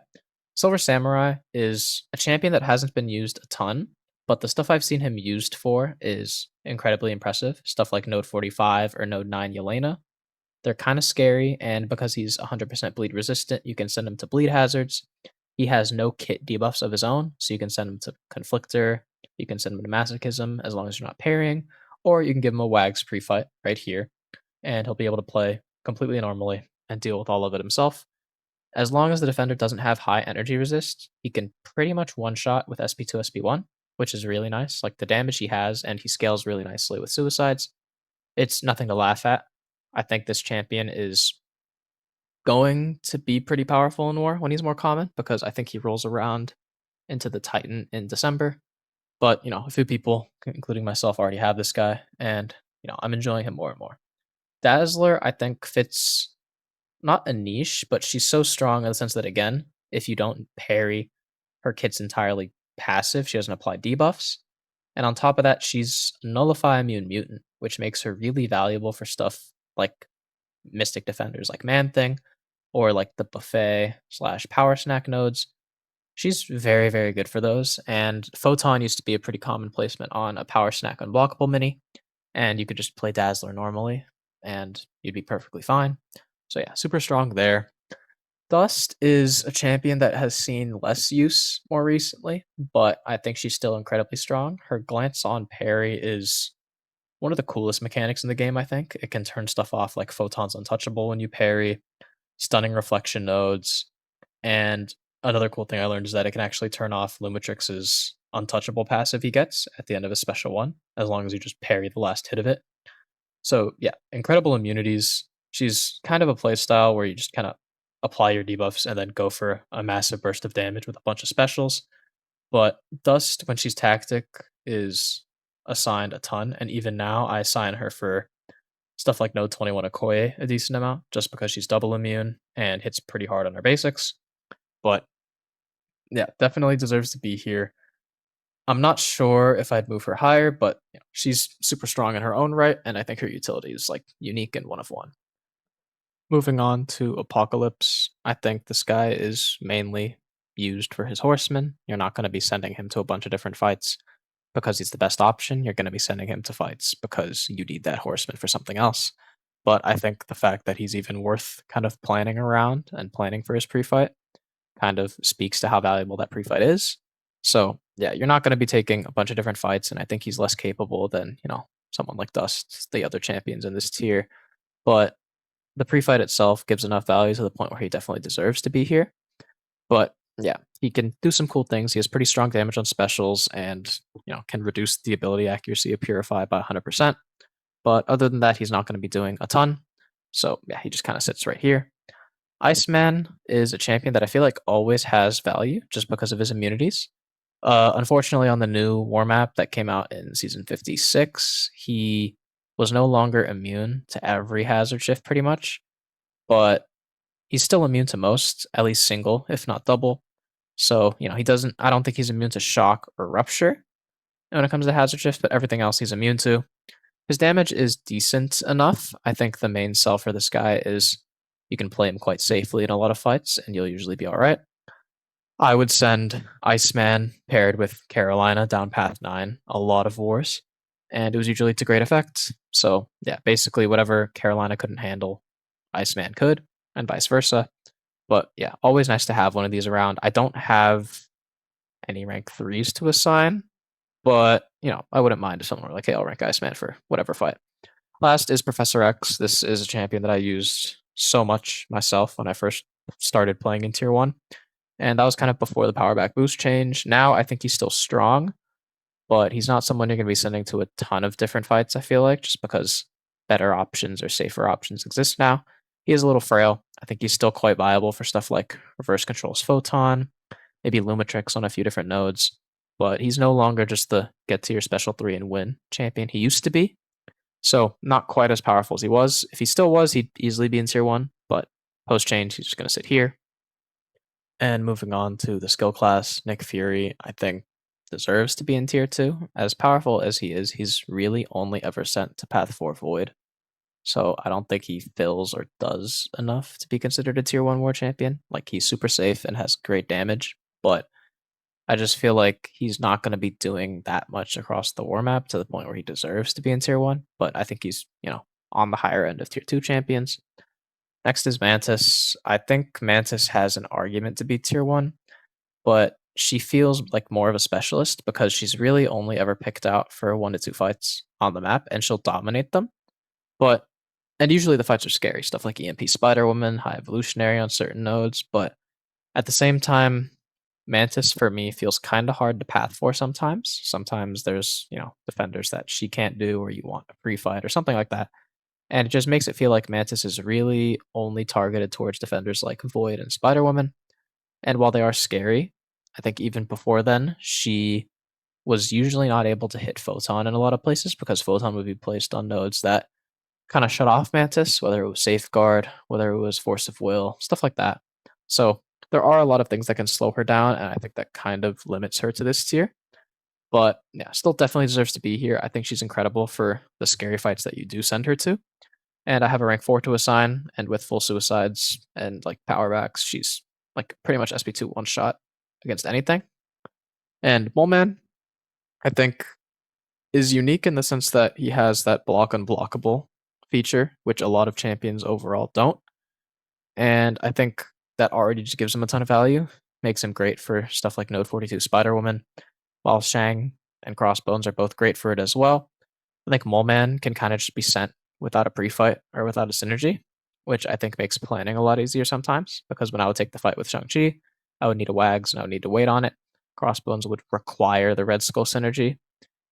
Silver Samurai is a champion that hasn't been used a ton, but the stuff I've seen him used for is incredibly impressive. Stuff like Node 45 or Node 9 Yelena. They're kind of scary, and because he's 100% bleed resistant, you can send him to bleed hazards. He has no kit debuffs of his own, so you can send him to Conflictor, You can send him to Masochism as long as you're not parrying, or you can give him a Wags pre-fight right here, and he'll be able to play completely normally and deal with all of it himself. As long as the defender doesn't have high energy resist, he can pretty much one-shot with SP2, SP1, which is really nice. Like, the damage he has, and he scales really nicely with suicides. It's nothing to laugh at. I think this champion is going to be pretty powerful in war when he's more common, because I think he rolls around into the Titan in December. But, a few people, including myself, already have this guy, and, I'm enjoying him more and more. Dazzler, I think, fits not a niche, but she's so strong in the sense that, again, if you don't parry, her kit's entirely passive. She doesn't apply debuffs. And on top of that, she's Nullify Immune Mutant, which makes her really valuable for stuff like Mystic Defenders like Man Thing, or like the Buffet slash Power Snack nodes. She's very, very good for those. And Photon used to be a pretty common placement on a Power Snack Unblockable mini, and you could just play Dazzler normally, and you'd be perfectly fine. So yeah, super strong there. Dust is a champion that has seen less use more recently, but I think she's still incredibly strong. Her glance on parry is one of the coolest mechanics in the game, I think. It can turn stuff off like Photon's untouchable when you parry, stunning reflection nodes, and another cool thing I learned is that it can actually turn off Lumitrix's untouchable passive he gets at the end of a special one, as long as you just parry the last hit of it. So yeah, incredible immunities. She's kind of a playstyle where you just kind of apply your debuffs and then go for a massive burst of damage with a bunch of specials. But Dust, when she's tactic, is assigned a ton, and even now I assign her for stuff like Node 21 Okoye a decent amount, just because she's double immune and hits pretty hard on her basics. But yeah, definitely deserves to be here. I'm not sure if I'd move her higher, but she's super strong in her own right, and I think her utility is like unique and one of one. Moving on to Apocalypse, I think this guy is mainly used for his horsemen. You're not going to be sending him to a bunch of different fights because he's the best option. You're going to be sending him to fights because you need that horseman for something else. But I think the fact that he's even worth kind of planning around and planning for his pre-fight kind of speaks to how valuable that pre-fight is. So yeah, you're not going to be taking a bunch of different fights, and I think he's less capable than someone like Dust, the other champions in this tier. But the pre-fight itself gives enough value to the point where he definitely deserves to be here. But yeah, he can do some cool things. He has pretty strong damage on specials, and can reduce the ability accuracy of Purify by 100%. But other than that, he's not going to be doing a ton. So yeah, he just kind of sits right here. Iceman is a champion that I feel like always has value just because of his immunities. Unfortunately, on the new war map that came out in season 56, he was no longer immune to every hazard shift pretty much, but he's still immune to most, at least single, if not double. So, he doesn't, I don't think he's immune to shock or rupture when it comes to hazard shift, but everything else he's immune to. His damage is decent enough. I think the main sell for this guy is you can play him quite safely in a lot of fights, and you'll usually be alright. I would send Iceman paired with Carolina down path 9 a lot of wars, and it was usually to great effect. So, yeah, basically whatever Carolina couldn't handle, Iceman could, and vice versa. But yeah, always nice to have one of these around. I don't have any rank 3s to assign, but, I wouldn't mind if someone were like, hey, I'll rank Iceman for whatever fight. Last is Professor X. This is a champion that I used so much myself when I first started playing in Tier 1. And that was kind of before the power back boost change. Now I think he's still strong, but he's not someone you're going to be sending to a ton of different fights, I feel like, just because better options or safer options exist now. He is a little frail. I think he's still quite viable for stuff like Reverse Control's Photon, maybe Lumitrix on a few different nodes, but he's no longer just the get to your special 3 and win champion he used to be. So not quite as powerful as he was. If he still was, he'd easily be in tier 1, but post change, he's just going to sit here. And moving on to the skill class, Nick Fury, I think, deserves to be in tier 2. As powerful as he is, he's really only ever sent to Path 4 Void. So I don't think he fills or does enough to be considered a tier 1 war champion. Like, he's super safe and has great damage, but I just feel like he's not going to be doing that much across the war map to the point where he deserves to be in tier 1. But I think he's, on the higher end of tier 2 champions. Next is Mantis. I think Mantis has an argument to be tier 1, but she feels like more of a specialist because she's really only ever picked out for 1 to 2 fights on the map, and she'll dominate them. But and usually the fights are scary, stuff like EMP Spider Woman, High Evolutionary on certain nodes, but at the same time, Mantis for me feels kinda hard to path for sometimes. Sometimes there's, defenders that she can't do or you want a pre-fight or something like that, and it just makes it feel like Mantis is really only targeted towards defenders like Void and Spider Woman, and while they are scary, I think even before then, she was usually not able to hit Photon in a lot of places because Photon would be placed on nodes that kinda shut off Mantis, whether it was Safeguard, whether it was Force of Will, stuff like that. So, there are a lot of things that can slow her down, and I think that kind of limits her to this tier, but, yeah, still definitely deserves to be here. I think she's incredible for the scary fights that you do send her to, and I have a rank 4 to assign, and with full suicides and, like, power backs, she's, like, pretty much SP2 one shot against anything. And Mole Man, I think, is unique in the sense that he has that block unblockable feature, which a lot of champions overall don't. And I think that already just gives him a ton of value, makes him great for stuff like Node 42 Spider Woman, while Shang and Crossbones are both great for it as well. I think Mole Man can kind of just be sent without a pre-fight or without a synergy, which I think makes planning a lot easier sometimes, because when I would take the fight with Shang-Chi, I would need a Wags and I would need to wait on it. Crossbones would require the Red Skull synergy,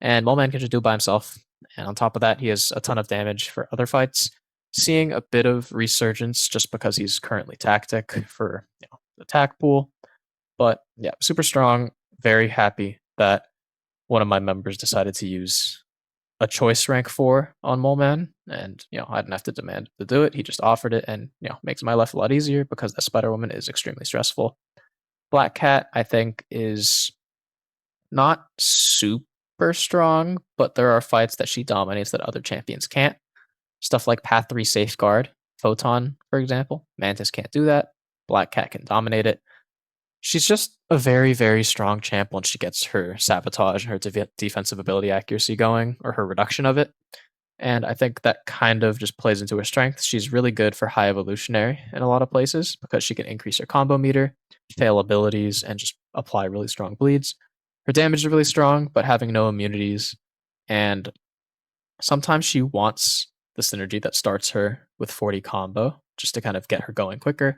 and Mole Man can just do it by himself. And on top of that, he has a ton of damage for other fights. Seeing a bit of resurgence just because he's currently tactic for the attack pool. But yeah, super strong. Very happy that one of my members decided to use a choice rank 4 on Mole Man. And I didn't have to demand to do it. He just offered it and makes my life a lot easier because that Spider Woman is extremely stressful. Black Cat, I think, is not super strong, but there are fights that she dominates that other champions can't. Stuff like Path 3 Safeguard, Photon, for example. Mantis can't do that. Black Cat can dominate it. She's just a very, very strong champ once she gets her sabotage and her defensive ability accuracy going, or her reduction of it. And I think that kind of just plays into her strength. She's really good for high evolutionary in a lot of places because she can increase her combo meter, fail abilities, and just apply really strong bleeds. Her damage is really strong, but having no immunities. And sometimes she wants the synergy that starts her with 40 combo just to kind of get her going quicker.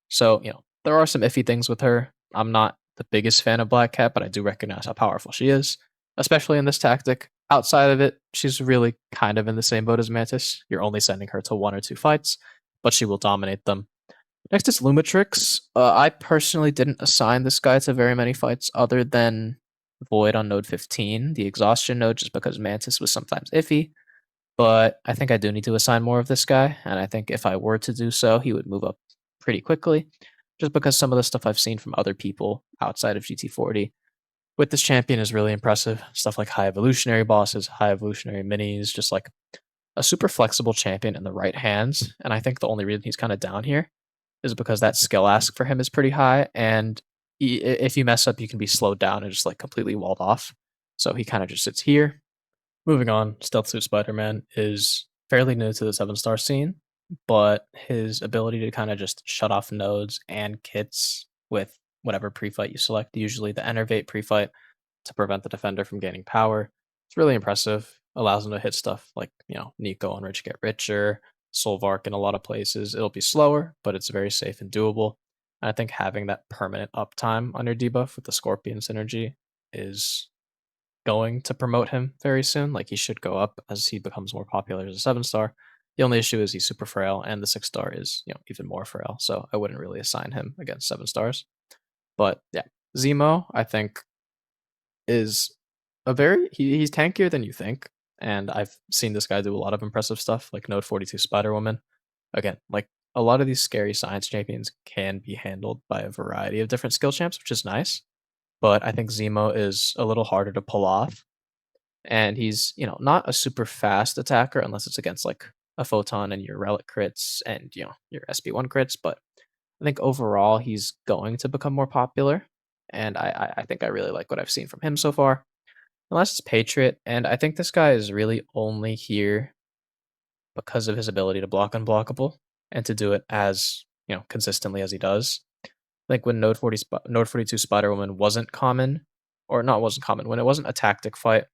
So, there are some iffy things with her. I'm not the biggest fan of Black Cat, but I do recognize how powerful she is, especially in this tactic. Outside of it, she's really kind of in the same boat as Mantis. You're only sending her to 1 or 2 fights, but she will dominate them. Next is Lumitrix. I personally didn't assign this guy to very many fights other than Void on node 15, the exhaustion node, just because Mantis was sometimes iffy. But I think I do need to assign more of this guy, and I think if I were to do so, he would move up pretty quickly, just because some of the stuff I've seen from other people outside of GT40 with this champion is really impressive. Stuff like high evolutionary bosses, high evolutionary minis, just like a super flexible champion in the right hands. And I think the only reason he's kind of down here is because that skill ask for him is pretty high, and if you mess up, you can be slowed down and just like completely walled off. So he kind of just sits here. Moving on, Stealth Suit Spider-Man is fairly new to the 7-star scene, but his ability to kind of just shut off nodes and kits with whatever pre-fight you select, usually the Enervate pre-fight to prevent the defender from gaining power, it's really impressive. Allows him to hit stuff like, Nico and Rich Get Richer, Solvark in a lot of places. It'll be slower, but it's very safe and doable. And I think having that permanent uptime on your debuff with the Scorpion synergy is going to promote him very soon. Like, he should go up as he becomes more popular as a 7-star. The only issue is he's super frail, and the 6-star is, even more frail. So I wouldn't really assign him against 7-stars. But yeah, Zemo, I think, is he's tankier than you think. And I've seen this guy do a lot of impressive stuff, like Node 42 Spider Woman. Again, like a lot of these scary science champions can be handled by a variety of different skill champs, which is nice. But I think Zemo is a little harder to pull off. And he's, not a super fast attacker unless it's against like a photon and your relic crits and your SP1 crits. But I think overall he's going to become more popular. And I think I really like what I've seen from him so far. Unless it's Patriot, and I think this guy is really only here because of his ability to block unblockable and to do it as consistently as he does. Like when Node 42 Spider Woman wasn't common, or not wasn't common, when it wasn't a tactic fight,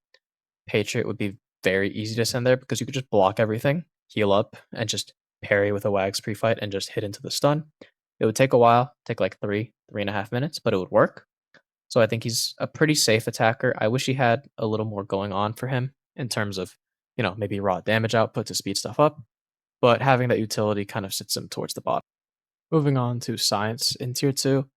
Patriot would be very easy to send there because you could just block everything, heal up, and just parry with a Wags pre-fight and just hit into the stun. It would take a while, take like 3.5 minutes, but it would work. So I think he's a pretty safe attacker. I wish he had a little more going on for him in terms of, maybe raw damage output to speed stuff up, but having that utility kind of sits him towards the bottom. Moving on to science in tier 2.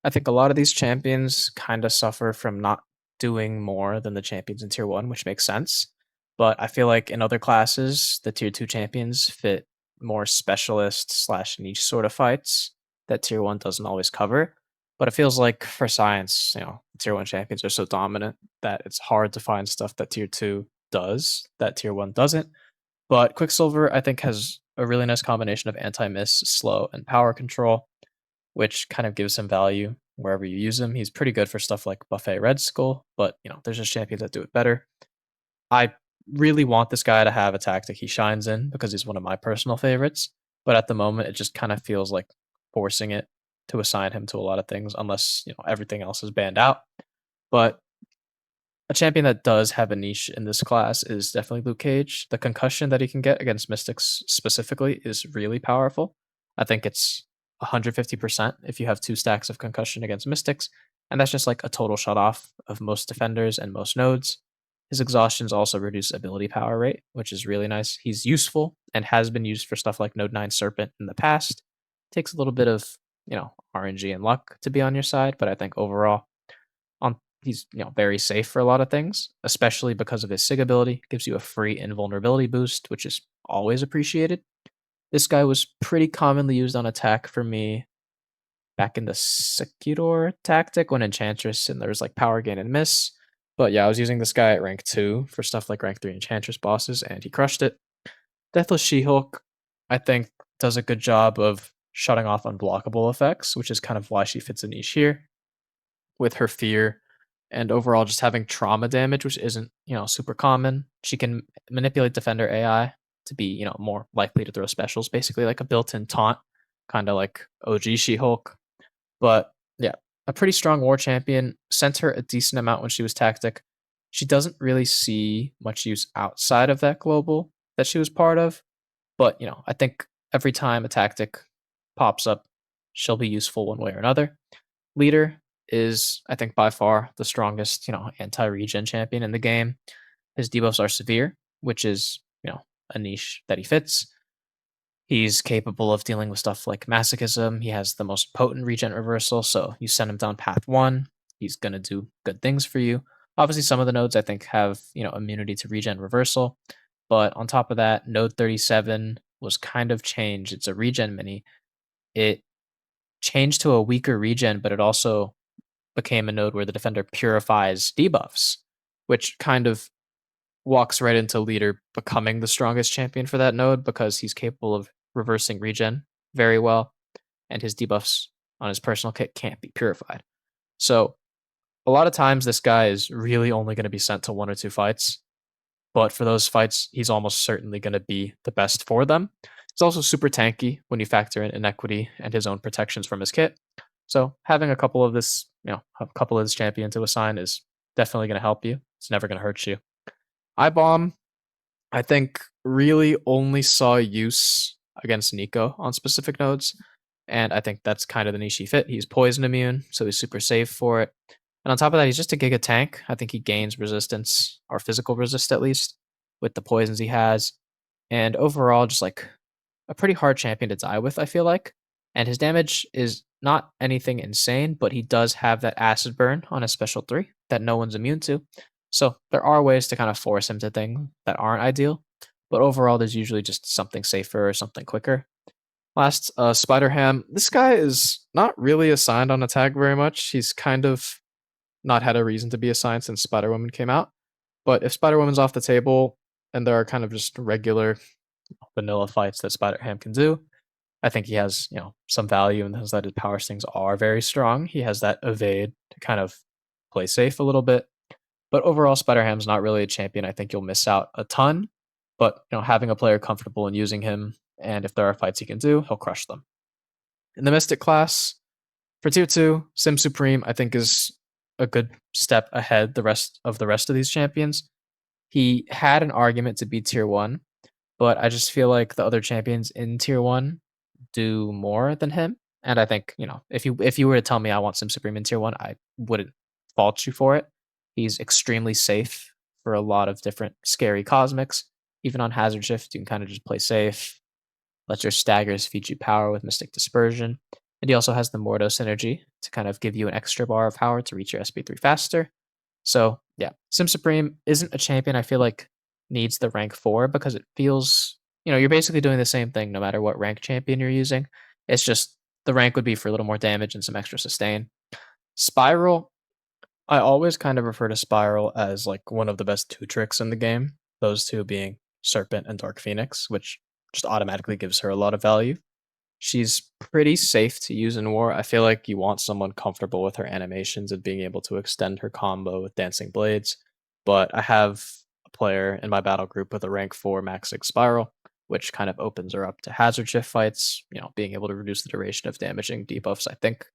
I think a lot of these champions kind of suffer from not doing more than the champions in tier 1, which makes sense. But I feel like in other classes, the tier 2 champions fit more specialist slash niche sort of fights that tier 1 doesn't always cover. But it feels like for science, tier 1 champions are so dominant that it's hard to find stuff that tier 2 does that tier 1 doesn't. But Quicksilver, I think, has a really nice combination of anti miss, slow, and power control, which kind of gives him value wherever you use him. He's pretty good for stuff like Buffet Red Skull, but there's just champions that do it better. I really want this guy to have a tactic he shines in because he's one of my personal favorites. But at the moment, it just kind of feels like forcing it to assign him to a lot of things, unless everything else is banned out. But a champion that does have a niche in this class is definitely Luke Cage. The concussion that he can get against Mystics specifically is really powerful. I think it's 150% if you have 2 stacks of concussion against Mystics, and that's just like a total shut off of most defenders and most nodes. His exhaustions also reduce ability power rate, which is really nice. He's useful and has been used for stuff like Node 9 Serpent in the past. Takes a little bit of, RNG and luck to be on your side, but I think overall on he's very safe for a lot of things, especially because of his Sig ability. Gives you a free invulnerability boost, which is always appreciated. This guy was pretty commonly used on attack for me back in the Secutor tactic when Enchantress and there was like power gain and miss. But yeah, I was using this guy at rank 2 for stuff like rank 3 Enchantress bosses, and he crushed it. Deathless She-Hulk, I think, does a good job of shutting off unblockable effects, which is kind of why she fits a niche here with her fear and overall just having trauma damage, which isn't, super common. She can manipulate defender AI to be, more likely to throw specials, basically like a built-in taunt, kind of like OG She-Hulk. But yeah, a pretty strong war champion. Sent her a decent amount when she was tactic. She doesn't really see much use outside of that global that she was part of. But, I think every time a tactic pops up, she'll be useful one way or another. Leader is, I think, by far the strongest, anti-regen champion in the game. His debuffs are severe, which is, a niche that he fits. He's capable of dealing with stuff like masochism. He has the most potent regen reversal, so you send him down path 1, he's gonna do good things for you. Obviously, some of the nodes I think have, immunity to regen reversal, but on top of that, node 37 was kind of changed. It's a regen mini. It changed to a weaker regen, but it also became a node where the defender purifies debuffs, which kind of walks right into leader becoming the strongest champion for that node because he's capable of reversing regen very well, and his debuffs on his personal kit can't be purified. So a lot of times this guy is really only going to be sent to 1 or 2 fights, but for those fights, he's almost certainly going to be the best for them. He's also super tanky when you factor in inequity and his own protections from his kit. So having a couple of this, a couple of this champion to assign is definitely going to help you. It's never going to hurt you. iBomb, I think, really only saw use against Nico on specific nodes, and I think that's kind of the niche he fit. He's poison immune, so he's super safe for it. And on top of that, he's just a giga tank. I think he gains resistance, or physical resist at least, with the poisons he has. And overall, just like a pretty hard champion to die with, I feel like. And his damage is not anything insane, but he does have that acid burn on his special 3 that no one's immune to. So there are ways to kind of force him to things that aren't ideal, but overall, there's usually just something safer or something quicker. Last, Spider Ham. This guy is not really assigned on attack very much. He's kind of not had a reason to be assigned since Spider Woman came out. But if Spider Woman's off the table and there are kind of just regular vanilla fights that Spider Ham can do, I think he has, some value in the sense that his power stings are very strong. He has that evade to kind of play safe a little bit. But overall, Spider Ham's not really a champion I think you'll miss out a ton. But having a player comfortable in using him, and if there are fights he can do, he'll crush them. In the Mystic class, For tier 2, Sim Supreme, I think, is a good step ahead the rest of these champions. He had an argument to be tier 1, but I just feel like the other champions in tier 1 do more than him, and I think, if you were to tell me I want Sim Supreme in tier 1, I wouldn't fault you for it. He's extremely safe for a lot of different scary cosmics. Even on Hazard Shift, you can kinda just play safe, let your staggers feed you power with Mystic Dispersion, and he also has the Mordo synergy to kind of give you an extra bar of power to reach your SP3 faster. So, yeah, Sim Supreme isn't a champion I feel like needs the rank 4 because it feels, you're basically doing the same thing no matter what rank champion you're using. It's just the rank would be for a little more damage and some extra sustain. Spiral, I always kind of refer to Spiral as like one of the best two tricks in the game, those two being Serpent and Dark Phoenix, which just automatically gives her a lot of value. She's pretty safe to use in war. I feel like you want someone comfortable with her animations and being able to extend her combo with Dancing Blades. But I have a player in my battle group with a rank 4 Maxing Spiral, which kind of opens her up to hazard shift fights, being able to reduce the duration of damaging debuffs, I think.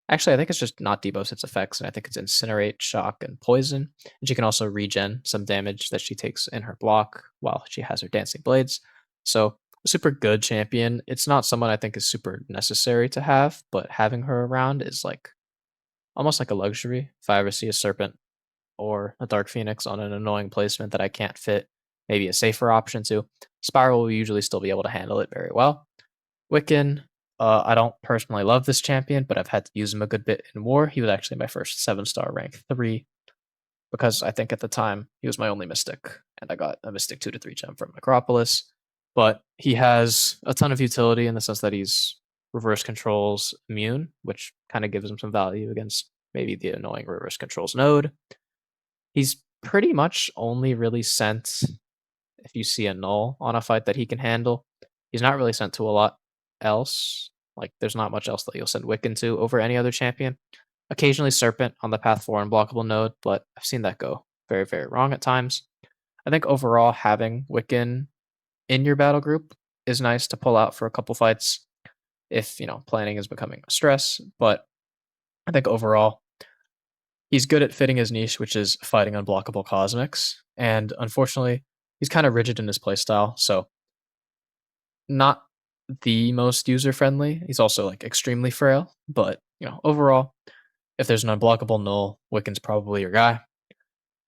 Actually, I think it's just not debuffs, it's effects, and I think it's Incinerate, Shock, and Poison. And she can also regen some damage that she takes in her block while she has her Dancing Blades. So, a super good champion. It's not someone I think is super necessary to have, but having her around is like almost like a luxury. If I ever see a Serpent or a Dark Phoenix on an annoying placement that I can't fit, maybe a safer option too. Spiral will usually still be able to handle it very well. Wiccan, I don't personally love this champion, but I've had to use him a good bit in war. He was actually my first 7-star rank 3 because I think at the time he was my only mystic, and I got a mystic 2 to 3 gem from Necropolis. But he has a ton of utility in the sense that he's reverse controls immune, which kind of gives him some value against maybe the annoying reverse controls node. He's pretty much only really sent if you see a null on a fight that he can handle. He's not really sent to a lot else. Like, there's not much else that you'll send Wiccan to over any other champion. Occasionally Serpent on the path 4 unblockable node, but I've seen that go very, very wrong at times. I think overall having Wiccan in your battle group is nice to pull out for a couple fights if, planning is becoming a stress, but I think overall he's good at fitting his niche, which is fighting unblockable cosmics, and unfortunately, he's kind of rigid in his playstyle, so not the most user friendly. He's also like extremely frail, but overall, if there's an unblockable null, Wiccan's probably your guy.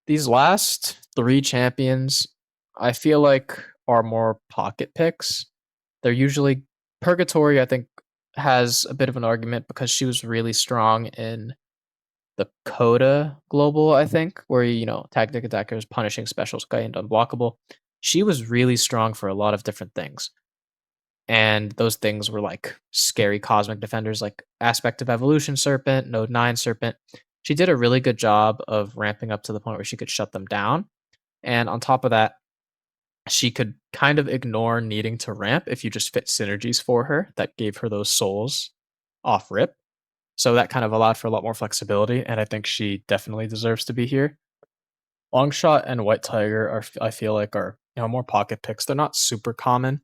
These last three champions, I feel like are more pocket picks. They're usually Purgatory, I think, has a bit of an argument because she was really strong in the Coda Global, I think, where tactic attackers punishing specials gained unblockable. She was really strong for a lot of different things. And those things were like scary cosmic defenders like Aspect of Evolution Serpent, Node 9 Serpent. She did a really good job of ramping up to the point where she could shut them down. And on top of that, she could kind of ignore needing to ramp if you just fit synergies for her that gave her those souls off rip. So that kind of allowed for a lot more flexibility, and I think she definitely deserves to be here. Longshot and White Tiger I feel like are more pocket picks. They're not super common,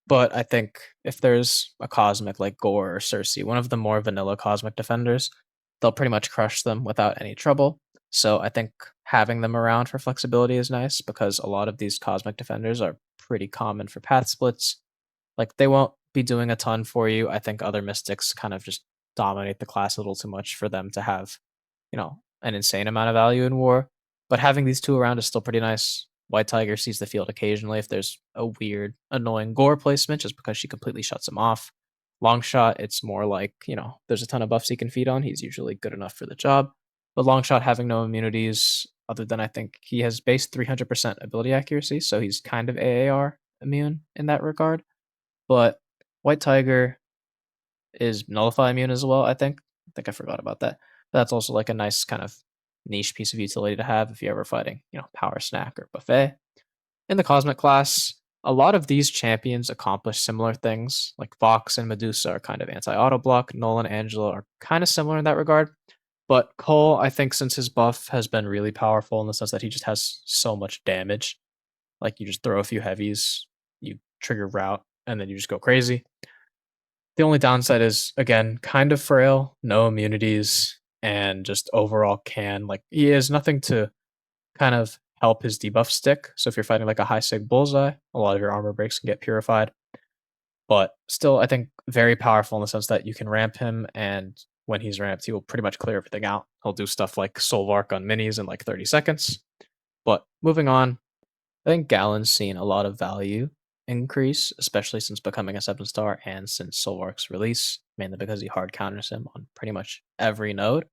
but I think if there's a cosmic like Gore or Cersei, one of the more vanilla cosmic defenders, they'll pretty much crush them without any trouble. So I think having them around for flexibility is nice because a lot of these cosmic defenders are pretty common for path splits. Like, they won't be doing a ton for you. I think other mystics kind of just dominate the class a little too much for them to have, an insane amount of value in war. But having these two around is still pretty nice. White Tiger sees the field occasionally if there's a weird, annoying gore placement, just because she completely shuts him off. Longshot, it's more like, there's a ton of buffs he can feed on. He's usually good enough for the job. But Longshot having no immunities, other than I think he has base 300% ability accuracy, so he's kind of AAR immune in that regard. But White Tiger is Nullify immune as well, I think. I think I forgot about that. That's also like a nice kind of niche piece of utility to have if you're ever fighting, Power Snack or Buffet. In the Cosmic class, a lot of these champions accomplish similar things. Like Vox and Medusa are kind of anti-auto block. Null and Angela are kind of similar in that regard. But Cole, I think since his buff has been really powerful in the sense that he just has so much damage. Like, you just throw a few heavies, you trigger route, and then you just go crazy. The only downside is, again, kind of frail, no immunities, and just overall can like he has nothing to kind of help his debuff stick. So if you're fighting like a high sig bullseye, a lot of your armor breaks can get purified. But still, I think very powerful in the sense that you can ramp him, and when he's ramped, he will pretty much clear everything out. He'll do stuff like Soul Arc on minis in like 30 seconds. But moving on, I think Galen's seen a lot of value increase, especially since becoming a 7 star and since Soul Arc's release, mainly because he hard counters him on pretty much every node.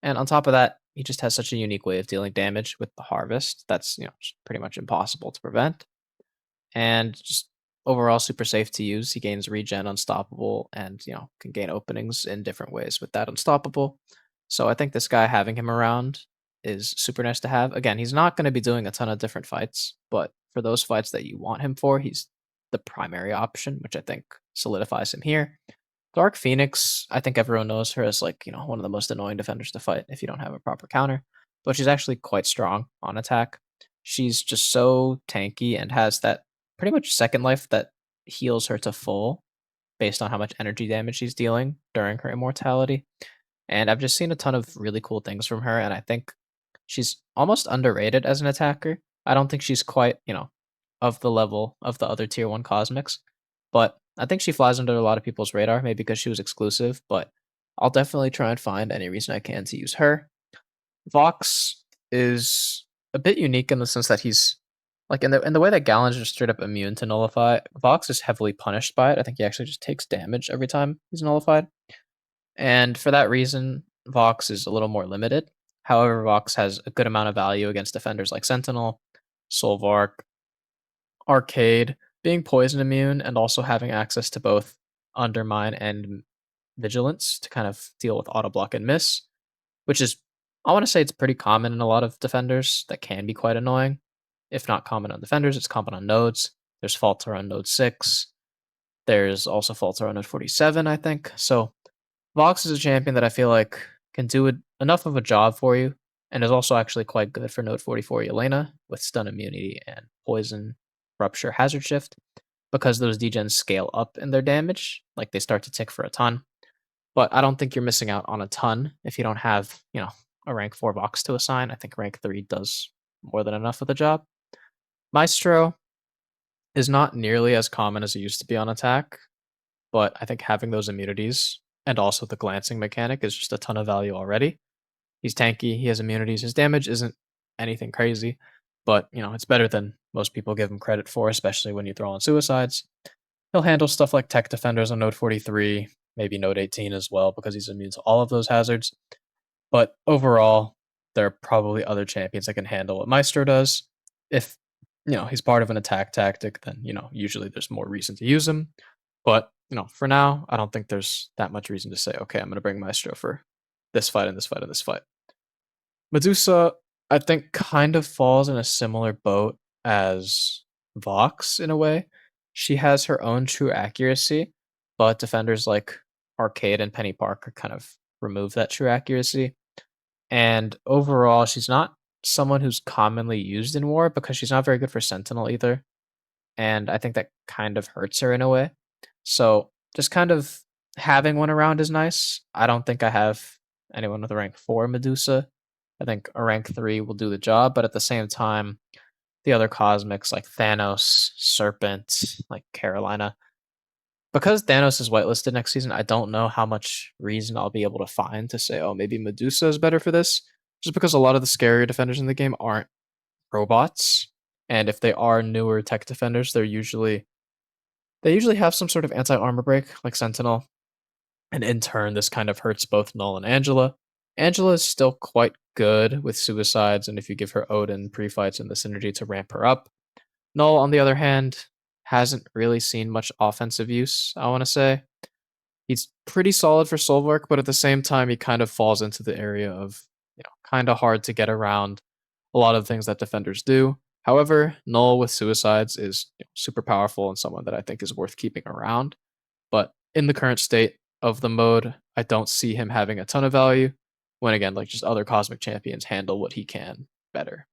And on top of that, he just has such a unique way of dealing damage with the harvest that's just pretty much impossible to prevent. And just overall super safe to use. He gains regen unstoppable and can gain openings in different ways with that unstoppable. So I think this guy having him around is super nice to have. Again, he's not going to be doing a ton of different fights, but for those fights that you want him for, he's the primary option, which I think solidifies him here. Dark Phoenix, I think everyone knows her as like, one of the most annoying defenders to fight if you don't have a proper counter, but she's actually quite strong on attack. She's just so tanky and has that pretty much second life that heals her to full based on how much energy damage she's dealing during her immortality. And I've just seen a ton of really cool things from her, and I think she's almost underrated as an attacker. I don't think she's quite, of the level of the other tier 1 cosmics, but I think she flies under a lot of people's radar, maybe because she was exclusive, but I'll definitely try and find any reason I can to use her. Vox is a bit unique in the sense that he's like in the way that Galen is just straight up immune to nullify. Vox is heavily punished by it. I think he actually just takes damage every time he's nullified, and for that reason, Vox is a little more limited. However, Vox has a good amount of value against defenders like Sentinel, Solvark, Arcade, being poison immune, and also having access to both Undermine and Vigilance to kind of deal with auto block and miss, which is, I want to say, it's pretty common in a lot of defenders that can be quite annoying. If not common on defenders, it's common on nodes. There's Falter on node 6. There's also Falter on node 47, I think. So Vox is a champion that I feel like can do enough of a job for you, and is also actually quite good for node 44 Elena with stun immunity and poison, rupture, hazard shift, because those degens scale up in their damage, like they start to tick for a ton. But I don't think you're missing out on a ton if you don't have, a rank 4 box to assign. I think rank 3 does more than enough of the job. Maestro is not nearly as common as it used to be on attack, but I think having those immunities and also the glancing mechanic is just a ton of value already. He's tanky, he has immunities, his damage isn't anything crazy, but it's better than most people give him credit for, especially when you throw on suicides. He'll handle stuff like tech defenders on node 43, maybe node 18 as well, because he's immune to all of those hazards. But overall, there are probably other champions that can handle what Maestro does. If he's part of an attack tactic, then usually there's more reason to use him. But for now, I don't think there's that much reason to say, okay, I'm going to bring Maestro for this fight and this fight and this fight. Medusa, I think, kind of falls in a similar boat as Vox in a way. She has her own true accuracy, but defenders like Arcade and Penny Parker kind of remove that true accuracy. And overall, she's not someone who's commonly used in war because she's not very good for Sentinel either. And I think that kind of hurts her in a way. So just kind of having one around is nice. I don't think I have anyone with a rank 4 Medusa. I think a rank 3 will do the job, but at the same time, the other cosmics like Thanos, Serpent, like Carolina, because Thanos is whitelisted next season, I don't know how much reason I'll be able to find to say, oh, maybe Medusa is better for this. Just because a lot of the scarier defenders in the game aren't robots. And if they are newer tech defenders, they usually have some sort of anti-armor break, like Sentinel. And in turn, this kind of hurts both Null and Angela. Angela is still quite good with suicides, and if you give her Odin pre-fights and the synergy to ramp her up. Null, on the other hand, hasn't really seen much offensive use, I want to say. He's pretty solid for soul work, but at the same time, he kind of falls into the area of, kind of hard to get around a lot of the things that defenders do. However, Null with suicides is super powerful and someone that I think is worth keeping around. But in the current state of the mode, I don't see him having a ton of value when, again, like just other cosmic champions handle what he can better.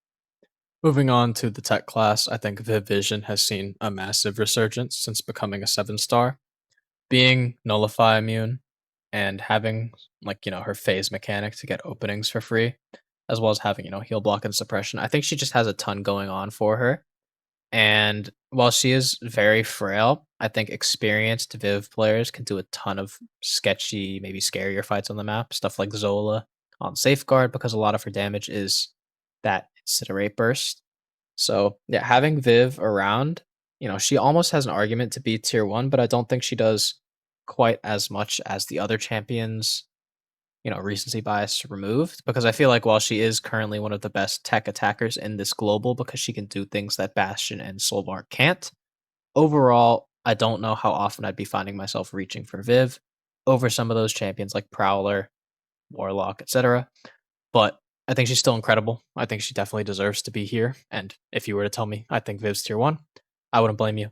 Moving on to the tech class, I think Viv Vision has seen a massive resurgence since becoming a 7 star. being nullify immune and having like, her phase mechanic to get openings for free, as well as having, heal block and suppression. I think she just has a ton going on for her. And while she is very frail, I think experienced Viv players can do a ton of sketchy, maybe scarier fights on the map. Stuff like Zola on Safeguard, because a lot of her damage is that incinerate burst. So yeah, having Viv around, she almost has an argument to be tier one, but I don't think she does quite as much as the other champions, recency bias removed. Because I feel like while she is currently one of the best tech attackers in this global, because she can do things that Bastion and Solvar can't, overall, I don't know how often I'd be finding myself reaching for Viv over some of those champions like Prowler, Warlock, etc. But I think she's still incredible. I think she definitely deserves to be here. And if you were to tell me I think Viv's tier one, I wouldn't blame you.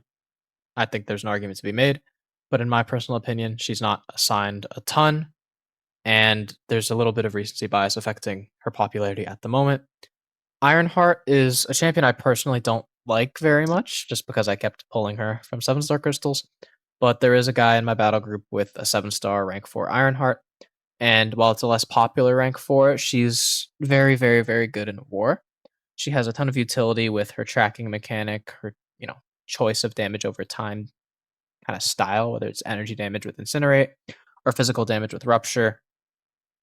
I think there's an argument to be made. But in my personal opinion, she's not assigned a ton. And there's a little bit of recency bias affecting her popularity at the moment. Ironheart is a champion I personally don't like very much, just because I kept pulling her from 7-star crystals. But there is a guy in my battle group with a 7-star rank 4 Ironheart, and while it's a less popular rank 4, she's very, very, very good in war. She has a ton of utility with her tracking mechanic, her, choice of damage over time kind of style, whether it's energy damage with Incinerate or physical damage with Rupture.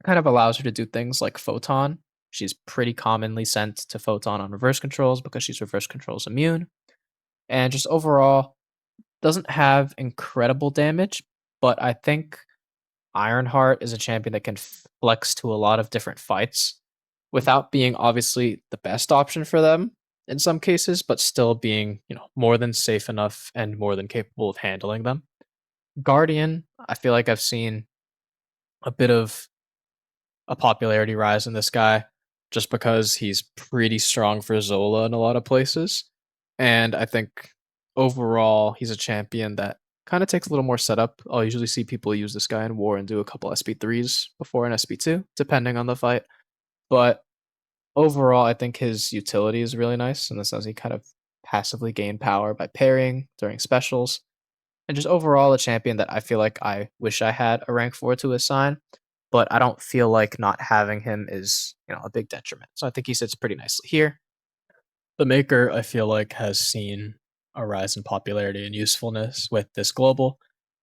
Kind of allows her to do things like Photon. She's pretty commonly sent to Photon on reverse controls because she's reverse controls immune. And just overall, doesn't have incredible damage, but I think Ironheart is a champion that can flex to a lot of different fights without being obviously the best option for them in some cases, but still being, more than safe enough and more than capable of handling them. Guardian, I feel like I've seen a bit of a popularity rise in this guy just because he's pretty strong for Zola in a lot of places. And I think overall, he's a champion that kind of takes a little more setup. I'll usually see people use this guy in war and do a couple SP3s before an SP2, depending on the fight. But overall, I think his utility is really nice in the sense he kind of passively gain power by parrying during specials. And just overall, a champion that I feel like I wish I had a rank 4 to assign, but I don't feel like not having him is, a big detriment. So I think he sits pretty nicely here. The Maker, I feel like, has seen a rise in popularity and usefulness with this global,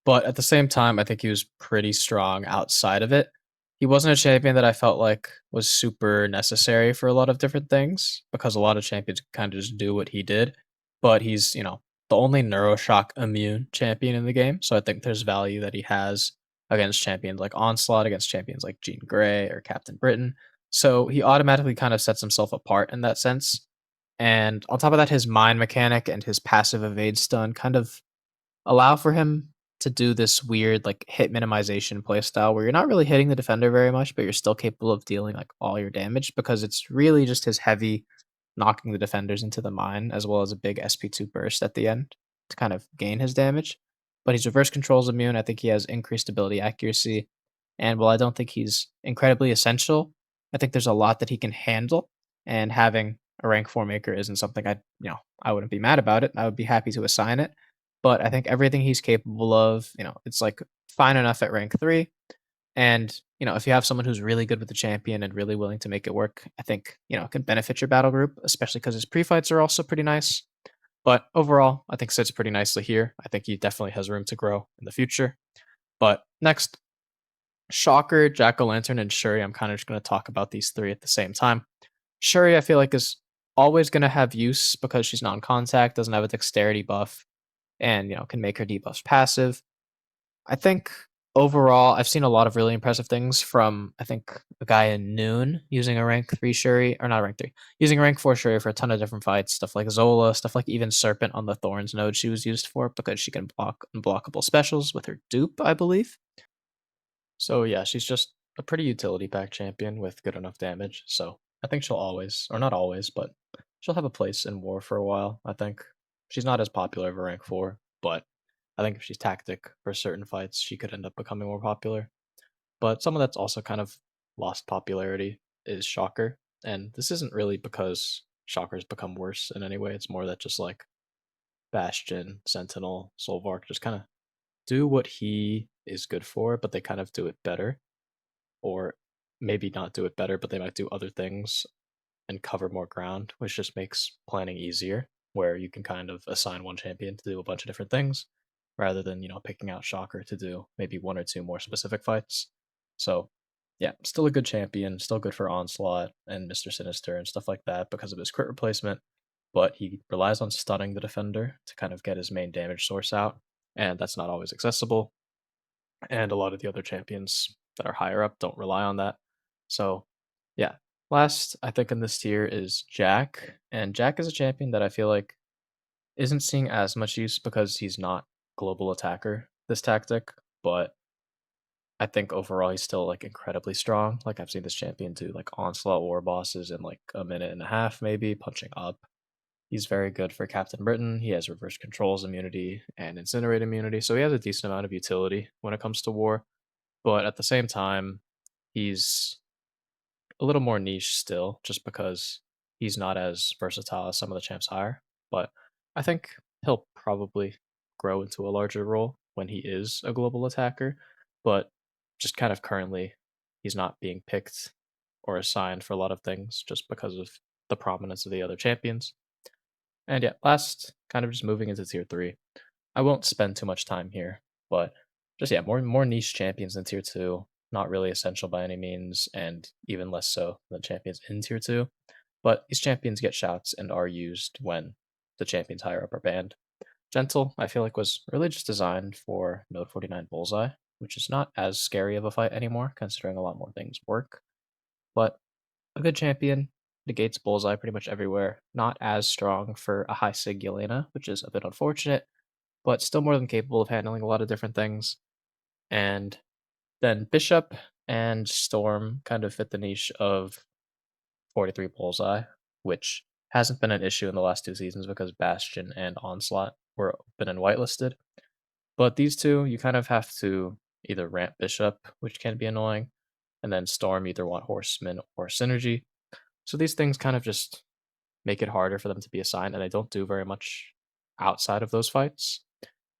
but at the same time, I think he was pretty strong outside of it. He wasn't a champion that I felt like was super necessary for a lot of different things because a lot of champions kind of just do what he did, but he's, the only Neuroshock immune champion in the game, so I think there's value that he has against champions like Onslaught, against champions like Jean Grey or Captain Britain. So he automatically kind of sets himself apart in that sense. And on top of that, his mind mechanic and his passive evade stun kind of allow for him to do this weird like hit minimization playstyle where you're not really hitting the defender very much, but you're still capable of dealing like all your damage because it's really just his heavy knocking the defenders into the mine as well as a big SP2 burst at the end to kind of gain his damage. But he's reverse controls immune. I think he has increased ability accuracy. And while I don't think he's incredibly essential, I think there's a lot that he can handle. And having a rank 4 maker isn't something I wouldn't be mad about it. I would be happy to assign it. But I think everything he's capable of, it's like fine enough at rank 3. And, if you have someone who's really good with the champion and really willing to make it work, I think, it can benefit your battle group, especially because his pre-fights are also pretty nice. But overall, I think sits pretty nicely here. I think he definitely has room to grow in the future. But next, Shocker, Jack-O-Lantern, and Shuri. I'm kind of just going to talk about these three at the same time. Shuri, I feel like, is always going to have use because she's non-contact, doesn't have a dexterity buff, and, can make her debuffs passive. I think overall, I've seen a lot of really impressive things from, I think, a guy in Noon using a rank 3 Shuri, or not rank 3, using a rank 4 Shuri for a ton of different fights, stuff like Zola, stuff like even Serpent on the Thorns node she was used for because she can block unblockable specials with her dupe, I believe. So yeah, she's just a pretty utility pack champion with good enough damage. So I think she'll always, or not always, but she'll have a place in war for a while. I think she's not as popular of a rank 4, but I think if she's tactic for certain fights, she could end up becoming more popular. But someone that's also kind of lost popularity is Shocker. And this isn't really because Shocker's become worse in any way. It's more that just like Bastion, Sentinel, Solvark just kind of do what he is good for, but they kind of do it better, or maybe not do it better, but they might do other things and cover more ground, which just makes planning easier, where you can kind of assign one champion to do a bunch of different things rather than, picking out Shocker to do maybe one or two more specific fights. So, yeah, still a good champion, still good for Onslaught and Mr. Sinister and stuff like that because of his crit replacement, but he relies on stunning the defender to kind of get his main damage source out, and that's not always accessible. And a lot of the other champions that are higher up don't rely on that. So, yeah. Last, I think in this tier is Jack, and Jack is a champion that I feel like isn't seeing as much use because he's not global attacker this tactic, but I think overall he's still like incredibly strong. Like I've seen this champion do like onslaught war bosses in like a minute and a half, maybe punching up. He's very good for Captain Britain. He has reverse controls immunity and incinerate immunity, so he has a decent amount of utility when it comes to war. But at the same time, he's a little more niche still, just because he's not as versatile as some of the champs higher. But I think he'll probably grow into a larger role when he is a global attacker. But just kind of currently, he's not being picked or assigned for a lot of things just because of the prominence of the other champions. And yeah, last, kind of just moving into tier three. I won't spend too much time here, but just yeah, more niche champions in tier two, not really essential by any means, and even less so than champions in tier two. But these champions get shouts and are used when the champions higher up are banned. Gentle, I feel like was really just designed for Node 49 Bullseye, which is not as scary of a fight anymore, considering a lot more things work. But a good champion negates Bullseye pretty much everywhere. Not as strong for a high Sig Yelena, which is a bit unfortunate, but still more than capable of handling a lot of different things. And then Bishop and Storm kind of fit the niche of 43 Bullseye, which hasn't been an issue in the last two seasons because Bastion and Onslaught were open and whitelisted. But these two, you kind of have to either ramp Bishop, which can be annoying, and then Storm either want Horseman or Synergy. So these things kind of just make it harder for them to be assigned, and they don't do very much outside of those fights.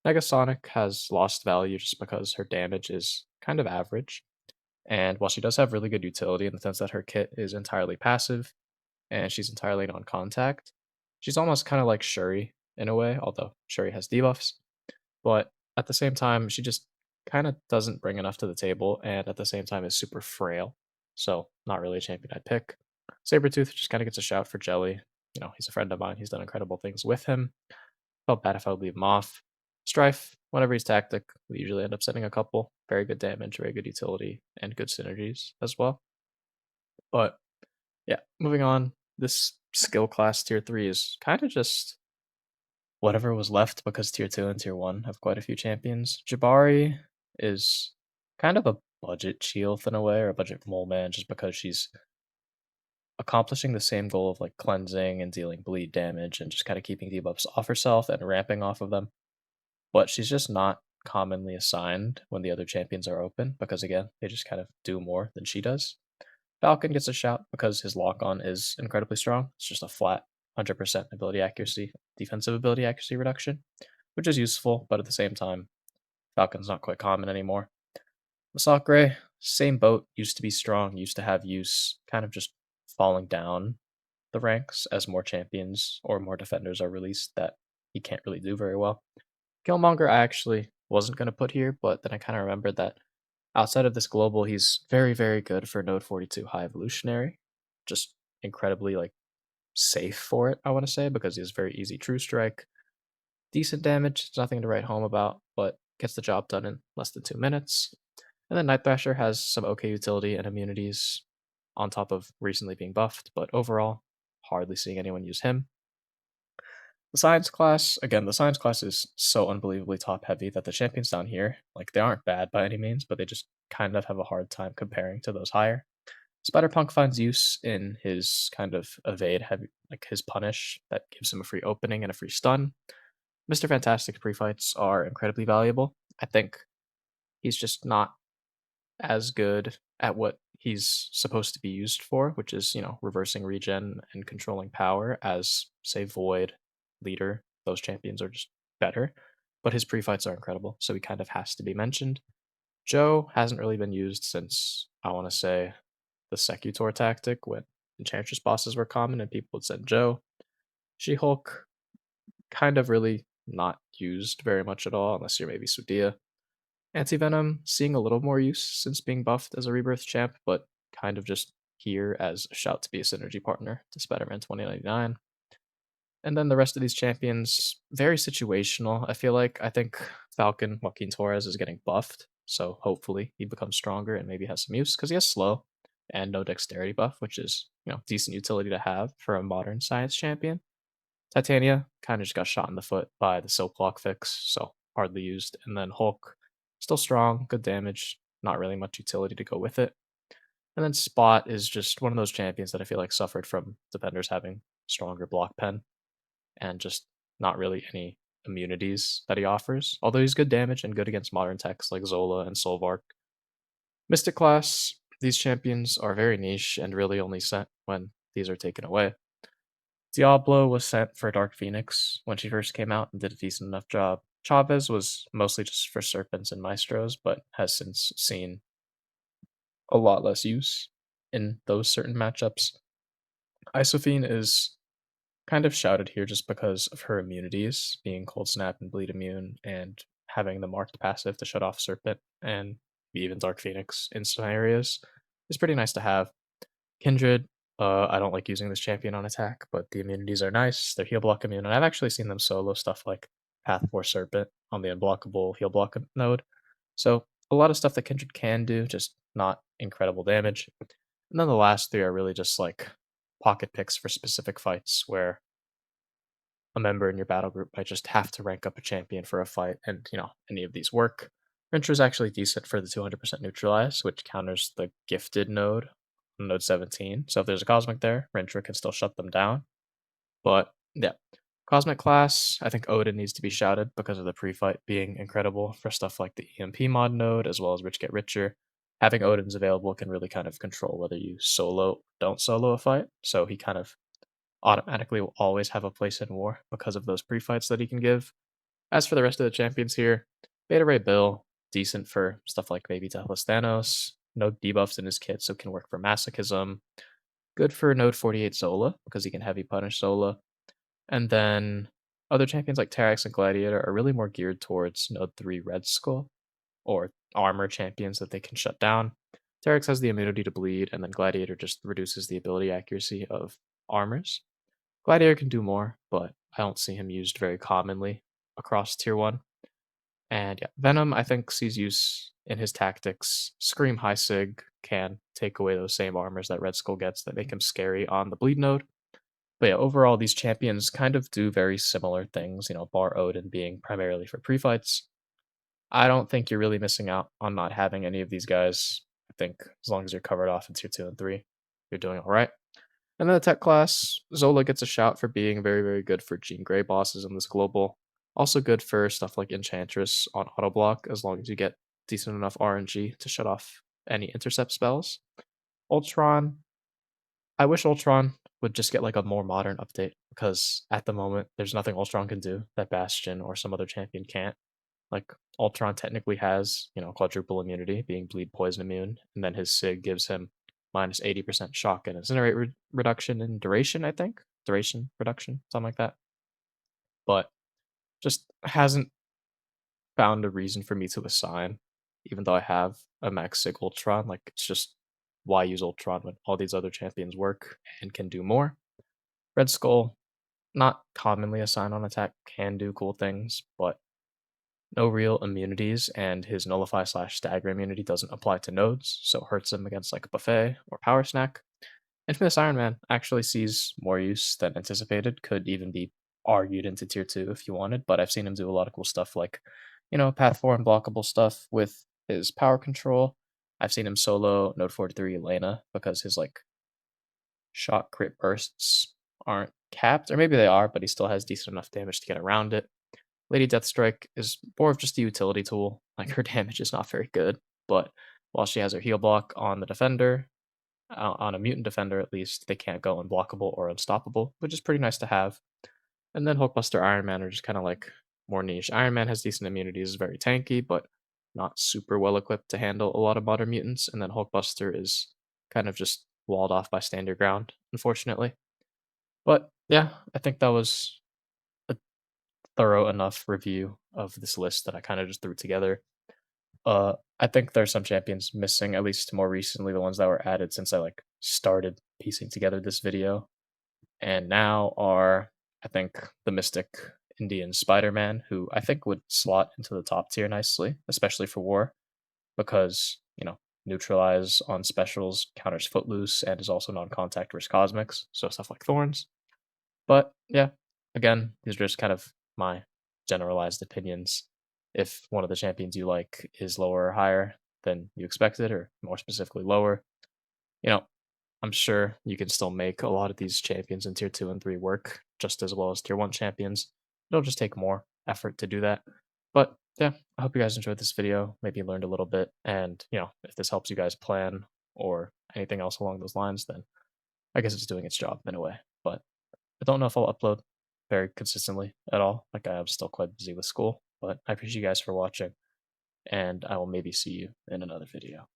Negasonic has lost value just because her damage is kind of average. And while she does have really good utility in the sense that her kit is entirely passive and she's entirely non contact, she's almost kind of like Shuri in a way, although Shuri has debuffs. But at the same time, she just kind of doesn't bring enough to the table and at the same time is super frail. So, not really a champion I'd pick. Sabretooth just kind of gets a shout for Jelly. He's a friend of mine. He's done incredible things with him. Felt bad if I would leave him off. Strife, whenever he's tactic, we usually end up sending a couple. Very good damage, very good utility, and good synergies as well. But yeah, moving on. This skill class tier 3 is kind of just whatever was left because tier 2 and tier 1 have quite a few champions. Jabari is kind of a budget Sheelth in a way, or a budget mole man, just because she's accomplishing the same goal of like cleansing and dealing bleed damage and just kind of keeping debuffs off herself and ramping off of them. But she's just not commonly assigned when the other champions are open because again, they just kind of do more than she does. Falcon gets a shout because his lock on is incredibly strong. It's just a flat 100% ability accuracy, defensive ability accuracy reduction, which is useful, but at the same time, Falcon's not quite common anymore. Masakre, same boat, used to be strong, used to have use, kind of just falling down the ranks as more champions or more defenders are released that he can't really do very well. Killmonger, I actually wasn't going to put here, but then I kind of remembered that outside of this global, he's very, very good for Node 42 High Evolutionary. Just incredibly like safe for it, I want to say, because he has very easy True Strike. Decent damage, it's nothing to write home about, but gets the job done in less than 2 minutes. And then Night Thrasher has some okay utility and immunities on top of recently being buffed, but overall, hardly seeing anyone use him. The science class, again, the science class is so unbelievably top heavy that the champions down here, like, they aren't bad by any means, but they just kind of have a hard time comparing to those higher. Spider-Punk finds use in his kind of evade heavy, like his punish that gives him a free opening and a free stun. Mr. Fantastic's pre-fights are incredibly valuable. I think he's just not as good at what he's supposed to be used for, which is, reversing regen and controlling power as, say, Void, Leader. Those champions are just better. but his pre-fights are incredible, so he kind of has to be mentioned. Joe hasn't really been used since, I wanna say, the Secutor tactic when Enchantress bosses were common and people would send Joe. She-Hulk, kind of really not used very much at all unless you're maybe Sudia. Anti-Venom, seeing a little more use since being buffed as a Rebirth champ, but kind of just here as a shout to be a synergy partner to Spider-Man 2099. And then the rest of these champions, very situational. I think Falcon Joaquin Torres is getting buffed, so hopefully he becomes stronger and maybe has some use because he has slow and no dexterity buff, which is decent utility to have for a modern science champion. Titania kind of just got shot in the foot by the Silk Block fix, so hardly used. And then Hulk, still strong, good damage, not really much utility to go with it. And then Spot is just one of those champions that I feel like suffered from defenders having stronger block pen and just not really any immunities that he offers. Although he's good damage and good against modern techs like Zola and Solvark. Mystic class, these champions are very niche and really only sent when these are taken away. Diablo was sent for Dark Phoenix when she first came out and did a decent enough job. Chavez was mostly just for Serpents and Maestros, but has since seen a lot less use in those certain matchups. Isophene is kind of shouted here just because of her immunities, being Cold Snap and Bleed Immune, and having the marked passive to shut off Serpent and even Dark Phoenix in some areas is pretty nice to have. Kindred, I don't like using this champion on attack, but the immunities are nice. They're heal block immune, and I've actually seen them solo stuff like Path 4 Serpent on the unblockable heal block node. So a lot of stuff that Kindred can do, just not incredible damage. And then the last three are really just like pocket picks for specific fights where a member in your battle group might just have to rank up a champion for a fight, and any of these work. Rintra is actually decent for the 200% neutralize, which counters the gifted node on node 17. So if there's a cosmic there, Rintra can still shut them down. But yeah, cosmic class, I think Odin needs to be shouted because of the pre-fight being incredible for stuff like the EMP mod node as well as Rich Get Richer. Having Odin's available can really kind of control whether you solo or don't solo a fight. So he kind of automatically will always have a place in war because of those pre-fights that he can give. As for the rest of the champions here, Beta Ray Bill, decent for stuff like maybe Deathless Thanos, no debuffs in his kit, so can work for Masochism. Good for Node 48 Zola, because he can heavy punish Zola. And then other champions like Terax and Gladiator are really more geared towards Node 3 Red Skull, or armor champions that they can shut down. Terax has the immunity to bleed, and then Gladiator just reduces the ability accuracy of armors. Gladiator can do more, but I don't see him used very commonly across tier 1. And yeah, Venom, I think, sees use in his tactics. Scream High Sig can take away those same armors that Red Skull gets that make him scary on the bleed node. But yeah, overall, these champions kind of do very similar things, bar Odin being primarily for pre-fights. I don't think you're really missing out on not having any of these guys. I think as long as you're covered off in tier 2 and 3, you're doing all right. And then the tech class, Zola gets a shout for being very, very good for Jean Grey bosses in this global. Also good for stuff like Enchantress on auto block, as long as you get decent enough RNG to shut off any intercept spells. Ultron, I wish Ultron would just get like a more modern update, because at the moment there's nothing Ultron can do that Bastion or some other champion can't. Like Ultron technically has, quadruple immunity, being bleed poison immune, and then his Sig gives him minus 80% shock and incinerate reduction in duration, I think. Duration reduction, something like that. But just hasn't found a reason for me to assign, even though I have a max Sig Ultron. Like it's just why use Ultron when all these other champions work and can do more. Red Skull, not commonly assigned on attack, can do cool things, but no real immunities, and his nullify slash stagger immunity doesn't apply to nodes, so it hurts him against like a buffet or power snack. Infamous Iron Man actually sees more use than anticipated, could even be argued into tier 2 if you wanted, but I've seen him do a lot of cool stuff like, Path 4 unblockable stuff with his power control. I've seen him solo Node 43 Elena because his like shot crit bursts aren't capped, or maybe they are, but he still has decent enough damage to get around it. Lady Deathstrike is more of just a utility tool. Like her damage is not very good, but while she has her heal block on the defender, on a mutant defender at least, they can't go unblockable or unstoppable, which is pretty nice to have. And then Hulkbuster Iron Man are just kind of like more niche. Iron Man has decent immunity, is very tanky, but not super well equipped to handle a lot of modern mutants. And then Hulkbuster is kind of just walled off by stand your ground, unfortunately. But yeah, I think that was a thorough enough review of this list that I kind of just threw together. I think there's some champions missing, at least more recently, the ones that were added since I like started piecing together this video. And now are, I think, the Mystic Indian Spider-Man, who I think would slot into the top tier nicely, especially for war, because, neutralize on specials counters Footloose and is also non-contact versus Cosmics, so stuff like Thorns. But yeah, again, these are just kind of my generalized opinions. If one of the champions you like is lower or higher than you expected, or more specifically lower, you know, I'm sure you can still make a lot of these champions in tier 2 and 3 work just as well as tier 1 champions. It'll just take more effort to do that. But yeah, I hope you guys enjoyed this video, maybe learned a little bit, and if this helps you guys plan or anything else along those lines, then I guess it's doing its job in a way. But I don't know if I'll upload very consistently at all. Like I am still quite busy with school, but I appreciate you guys for watching, and I will maybe see you in another video.